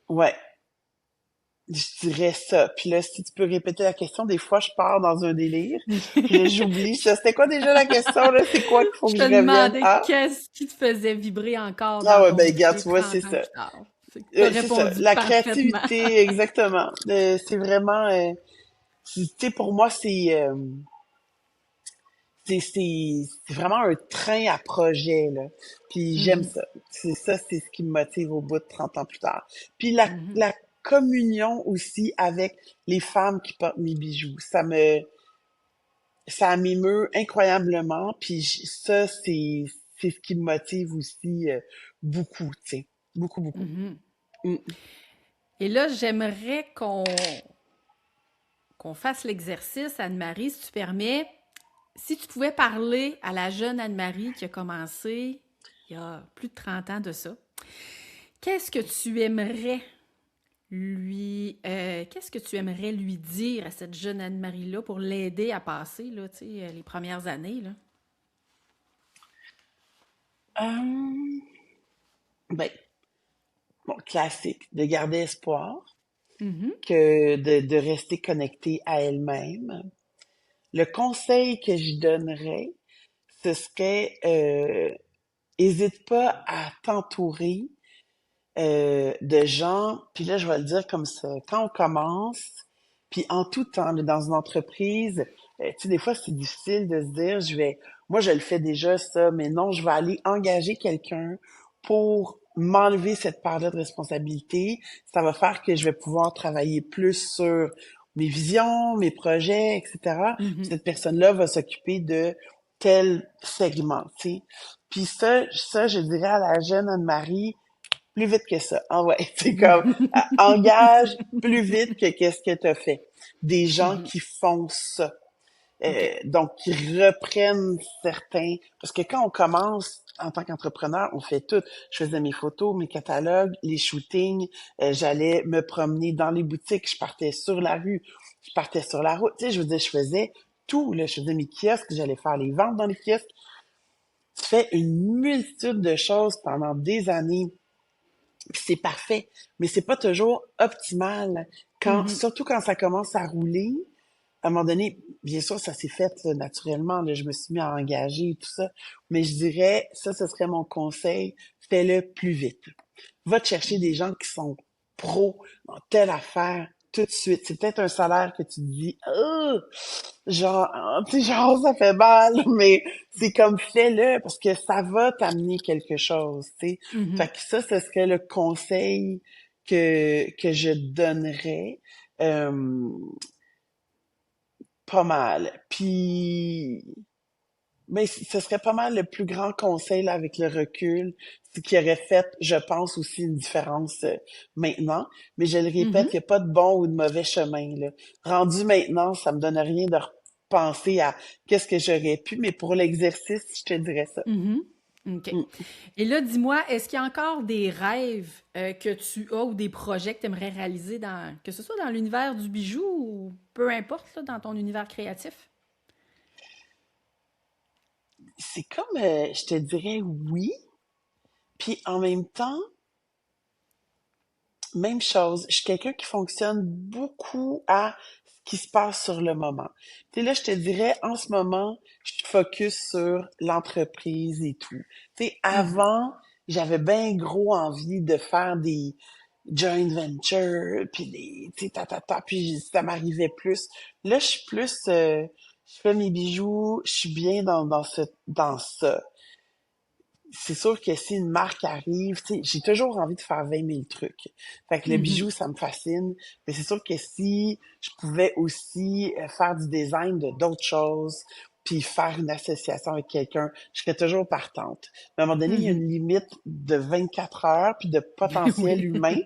ouais, je dirais ça. Puis là, si tu peux répéter la question, des fois je pars dans un délire. Puis là, j'oublie. Je C'était quoi déjà la question, là? C'est quoi qu'il faut je que te je revienne demandais à? qu'est-ce qui te faisait vibrer encore Ah dans ouais, ton ben regarde, métier tu vois, c'est 30 ans ça. plus tard. Fait que t'as C'est ça. répondu La parfaitement. créativité, exactement. C'est vraiment tu sais, pour moi, c'est vraiment un train à projet, là. Puis j'aime Mhm, ça. C'est ce qui me motive au bout de 30 ans plus tard. Puis mhm, la communion aussi avec les femmes qui portent mes bijoux. Ça m'émeut incroyablement. Puis c'est ce qui me motive aussi beaucoup, tu sais. Beaucoup, beaucoup. mhm. Mm. Et là, j'aimerais qu'on fasse l'exercice, Anne-Marie, si tu permets. Si tu pouvais parler à la jeune Anne-Marie qui a commencé il y a plus de 30 ans de ça, qu'est-ce que tu aimerais qu'est-ce que tu aimerais lui dire à cette jeune Anne-Marie-là pour l'aider à passer là, tu sais, les premières années, là? Euh, ben, bon, classique, de garder espoir, Mhm, que de rester connectée à elle-même. Le conseil que je donnerais, ce serait, hésite pas à t'entourer de gens, puis là, je vais le dire comme ça, quand on commence, puis en tout temps, là, dans une entreprise, tu sais, des fois, c'est difficile de se dire, moi, je le fais déjà, ça, mais non, je vais aller engager quelqu'un pour m'enlever cette part-là de responsabilité. Ça va faire que je vais pouvoir travailler plus sur mes visions, mes projets, etc. mhm, Cette personne-là va s'occuper de tel segment, tu sais. Puis ça, je dirais à la jeune Anne-Marie, plus vite que ça. Ah ouais, c'est comme engage plus vite que qu'est-ce que tu as fait. Des gens mhm. qui font ça. OK. Donc, qui reprennent certains... Parce que quand on commence en tant qu'entrepreneur, on fait tout. Je faisais mes photos, mes catalogues, les shootings, j'allais me promener dans les boutiques, je partais sur la rue, je partais sur la route. Tu sais, je veux dire, je faisais tout. Là. Je faisais mes kiosques, j'allais faire les ventes dans les kiosques. Tu fais une multitude de choses pendant des années. Puis c'est parfait, mais c'est pas toujours optimal. Mhm, Surtout quand ça commence à rouler, à un moment donné, bien sûr, ça s'est fait là, naturellement. Là, je me suis mis à engager et tout ça. Mais je dirais, ça, ce serait mon conseil, fais-le plus vite. Va te chercher des gens qui sont pros dans telle affaire tout de suite. C'est peut-être un salaire que tu te dis, genre, tu sais, genre, ça fait mal, mais c'est comme fais-le parce que ça va t'amener quelque chose, tu sais. mhm, Fait que ça, ce serait le conseil que je donnerais. Euh, Pas mal. Puis, mais ce serait pas mal le plus grand conseil là, avec le recul, ce qui aurait fait, je pense, aussi une différence maintenant. Mais je le répète, mhm, il n'y a pas de bon ou de mauvais chemin, là. Rendu maintenant, ça me donne rien de repenser à qu'est-ce que j'aurais pu, mais pour l'exercice, je te dirais ça. mhm. OK. Mm. Et là, dis-moi, est-ce qu'il y a encore des rêves que tu as ou des projets que tu aimerais réaliser que ce soit dans l'univers du bijou ou peu importe, là, dans ton univers créatif? C'est comme, je te dirais oui, Puis en même temps, même chose, je suis quelqu'un qui fonctionne beaucoup à ce qui se passe sur le moment. Tu sais, là, je te dirais, en ce moment, je suis focus sur l'entreprise et tout. Tu sais, Mhm. avant, j'avais bien gros envie de faire des joint ventures, puis des, tu sais, puis ça m'arrivait plus. Là, je suis plus, je fais mes bijoux, je suis bien dans ça. C'est sûr que si une marque arrive, tu sais, j'ai toujours envie de faire 20 000 trucs. Fait que le Mhm. bijou, ça me fascine. Mais c'est sûr que si je pouvais aussi faire du design de d'autres choses, puis faire une association avec quelqu'un, je serais toujours partante. Mais à un moment donné, il y a Mhm. une limite de 24 heures, puis de potentiel Oui. humain.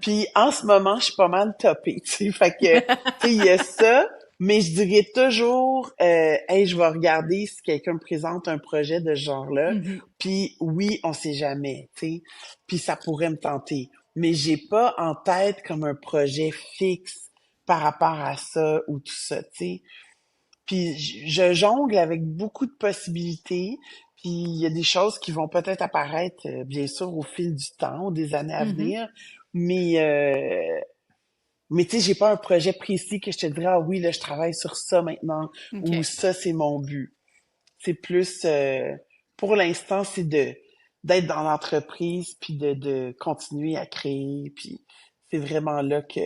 Puis en ce moment, je suis pas mal topée, tu sais. Fait que, tu sais, il y a ça. Mais je dirais toujours, hey, je vais regarder si quelqu'un me présente un projet de ce genre-là. Mhm. Puis oui, on sait jamais, tu sais. Puis ça pourrait me tenter. Mais j'ai pas en tête comme un projet fixe par rapport à ça ou tout ça, tu sais. Puis je jongle avec beaucoup de possibilités. Puis il y a des choses qui vont peut-être apparaître, bien sûr, au fil du temps, ou des années à Mhm. venir. Mais tu sais, j'ai pas un projet précis que je te dirais, ah oui, là, je travaille sur ça maintenant, ou OK. ça, c'est mon but. C'est plus, pour l'instant, c'est d'être dans l'entreprise, puis de continuer à créer, puis c'est vraiment là que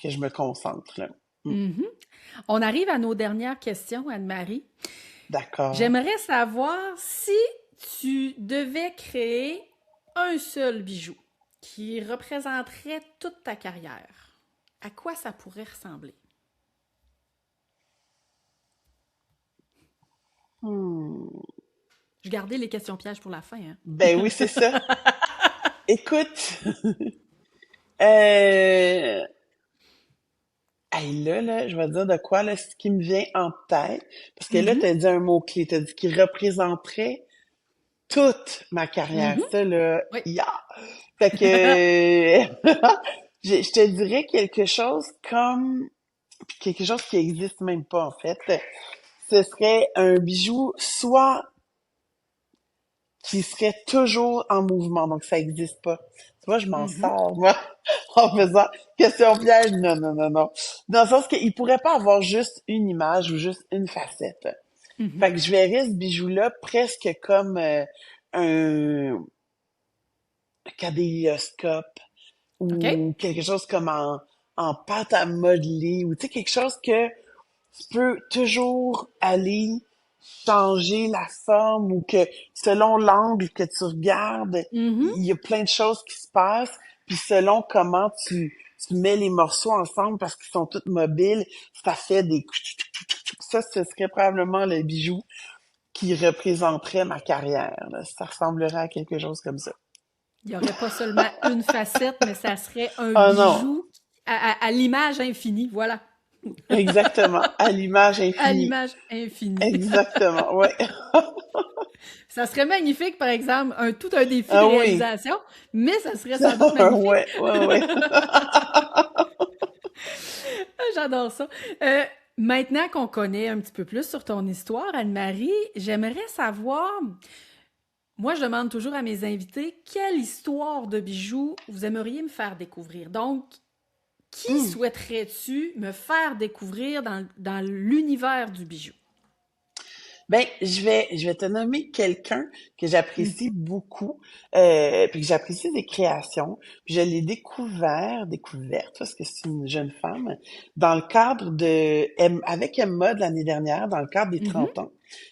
je me concentre, là. Mm. Mhm. On arrive à nos dernières questions, Anne-Marie. D'accord. J'aimerais savoir si tu devais créer un seul bijou qui représenterait toute ta carrière. À quoi ça pourrait ressembler? Hmm. Je gardais les questions pièges pour la fin, hein? Ben oui, c'est ça. Écoute, euh, hey, là, je vais te dire de quoi, là, ce qui me vient en tête, parce que là, Mhm. t'as dit un mot-clé, t'as dit qu'il représenterait toute ma carrière. Mhm. Ça, là, Oui. yeah! Fait que, je te dirais quelque chose qui existe même pas, en fait. Ce serait un bijou, soit qui serait toujours en mouvement, donc ça existe pas. Tu vois, je m'en Mhm. sors, moi, en faisant question piège. Non, non, non, non. Dans le sens qu'il pourrait pas avoir juste une image ou juste une facette. Mhm. Fait que je verrais ce bijou-là presque comme un cadélioscope OK? ou quelque chose comme en pâte à modeler ou tu sais, quelque chose que tu peux toujours aller changer la forme ou que selon l'angle que tu regardes, Mhm. il y a plein de choses qui se passent, puis selon comment tu mets les morceaux ensemble parce qu'ils sont tous mobiles, ça fait des... Ça, ce serait probablement le bijou qui représenterait ma carrière, là. Ça ressemblerait à quelque chose comme ça. Il n'y aurait pas seulement une facette, mais ça serait un Ah non, bijou à l'image infinie. Voilà. exactement, à l'image À infinie. l'image infinie. Exactement, ouais. Ça serait magnifique, par exemple, tout un défi de Ah oui, réalisation, mais ça serait sans doute magnifique. ouais, ouais, ouais. J'adore ça. Euh, Maintenant qu'on connaît un petit peu plus sur ton histoire, Anne-Marie, j'aimerais savoir, moi je demande toujours à mes invités, quelle histoire de bijoux vous aimeriez me faire découvrir? Donc, qui Hmm. souhaiterais-tu me faire découvrir dans l'univers du bijou? Ben, je vais te nommer quelqu'un que j'apprécie Mhm. beaucoup, puis que j'apprécie des créations. Puis je l'ai découverte, parce que c'est une jeune femme, dans le cadre avec Emma de l'année dernière, dans le cadre des Mhm. 30 ans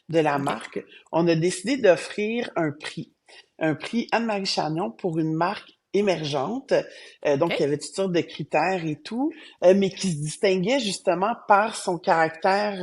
de la OK. marque, on a décidé d'offrir un prix Anne-Marie Chagnon pour une marque émergente. Donc, il y OK. avait toutes sortes de critères et tout, mais qui se distinguait justement par son caractère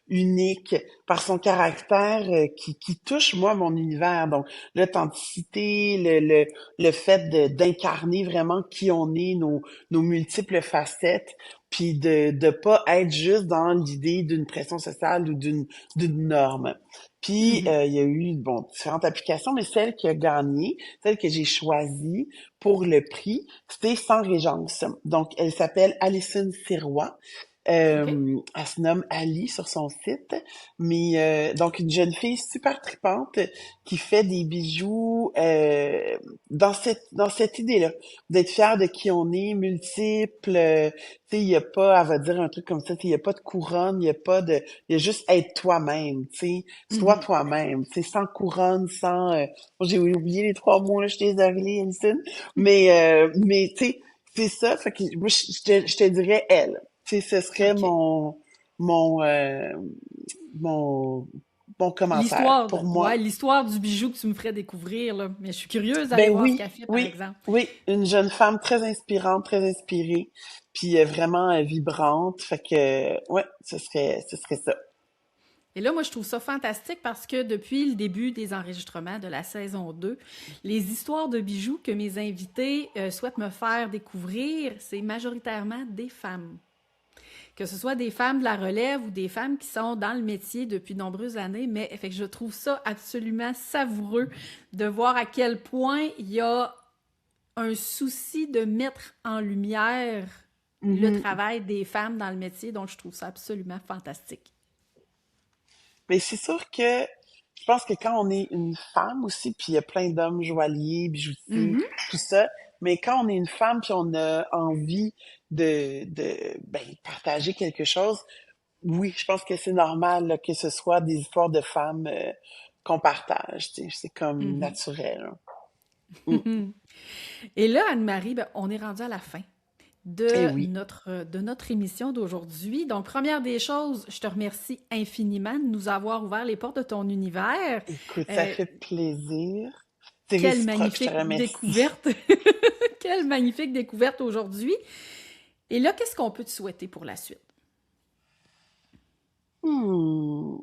unique, par son caractère qui touche, moi, mon univers. Donc, l'authenticité, le fait d'incarner vraiment qui on est, nos multiples facettes, puis de pas être juste dans l'idée d'une pression sociale ou d'une norme. Puis, Mhm. il y a eu, bon, différentes applications, mais celle qui a gagné, celle que j'ai choisie pour le prix, c'était Sans Régence. Donc, elle s'appelle Alison Sirois. OK. Elle se nomme Ali sur son site, mais donc une jeune fille super tripante qui fait des bijoux dans cette idée-là, d'être fier de qui on est, multiple. Tu sais, il y a pas, elle va dire un truc comme ça, tu sais, il y a pas de couronne, il y a juste être toi-même, tu sais, sois Mhm. toi-même, tu sais, sans couronne, sans. Bon, j'ai oublié les 3 mots là, je suis désolée, Alison, mais tu sais, c'est ça. Fait que moi, je te dirais elle. Tu sais, ce serait OK. mon, mon, mon commentaire pour moi. L'histoire du bijou que tu me ferais découvrir, là. Mais je suis curieuse d'aller Ben voir ce oui, qu'elle fait, par oui, exemple. oui, une jeune femme très inspirante, très inspirée, puis vraiment vibrante. Fait que, ouais, ce serait ça. Et là, moi, je trouve ça fantastique parce que depuis le début des enregistrements de la saison 2, les histoires de bijoux que mes invités souhaitent me faire découvrir, c'est majoritairement des femmes. Que ce soit des femmes de la relève ou des femmes qui sont dans le métier depuis de nombreuses années, mais fait que je trouve ça absolument savoureux de voir à quel point il y a un souci de mettre en lumière le Mhm. travail des femmes dans le métier, donc je trouve ça absolument fantastique. Mais c'est sûr que je pense que quand on est une femme aussi, puis il y a plein d'hommes joailliers, bijoutiers, Mhm, tout ça, mais quand on est une femme puis on a envie ben, partager quelque chose, oui, je pense que c'est normal là, que ce soit des histoires de femmes qu'on partage, tu sais, c'est comme mhm. naturel, hein. Mm. Et là, Anne-Marie, ben, on est rendu à la fin Eh oui, de notre émission d'aujourd'hui. Donc, première des choses, je te remercie infiniment de nous avoir ouvert les portes de ton univers. écoute, ça Euh, fait plaisir. C'est Quelle réciproque, je te magnifique remercie. découverte! Quelle magnifique découverte aujourd'hui! Et là, qu'est-ce qu'on peut te souhaiter pour la suite? Hmm.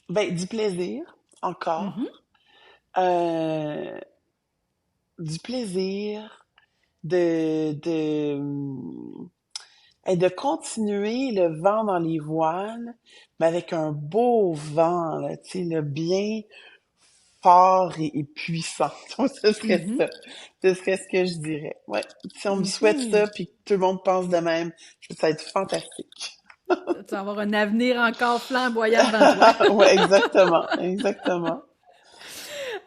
Ben, du plaisir, Mhm, encore. Euh, du plaisir, et de continuer le vent dans les voiles, mais avec un beau vent, là, tu sais, le bien fort et puissant. Donc, ce serait mhm, ça. Ce serait ce que je dirais. Ouais. Si on me souhaite ça, mhm. puis que tout le monde pense de même, je trouve ça être fantastique. Tu vas avoir un avenir encore flamboyant devant toi. Ouais, exactement, exactement.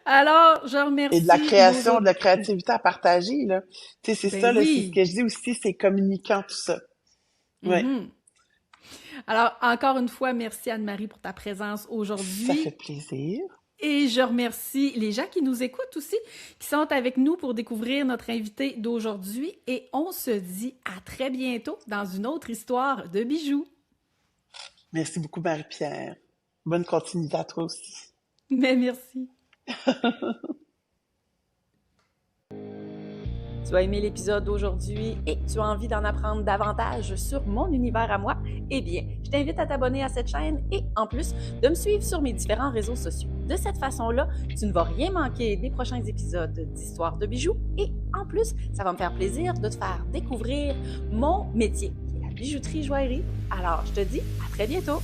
Alors, je Et de la remercie nos création, de autres. la créativité à partager, là. Tu sais, c'est Ben ça, là, c'est ce oui. que je dis aussi, c'est communiquant, tout ça. Ouais. Mhm. Alors, encore une fois, merci Anne-Marie pour ta présence Ça fait aujourd'hui. plaisir. Et je remercie les gens qui nous écoutent aussi, qui sont avec nous pour découvrir notre invité d'aujourd'hui. Et on se dit à très bientôt dans une autre histoire de bijoux. Merci beaucoup, Marie-Pierre. Bonne continuité à toi aussi. Mais merci. Tu as aimé l'épisode d'aujourd'hui et tu as envie d'en apprendre davantage sur mon univers à moi? Eh bien, je t'invite à t'abonner à cette chaîne et en plus de me suivre sur mes différents réseaux sociaux. De cette façon-là, tu ne vas rien manquer des prochains épisodes d'Histoire de bijoux et en plus, ça va me faire plaisir de te faire découvrir mon métier, qui est la bijouterie-joaillerie. Alors, je te dis à très bientôt!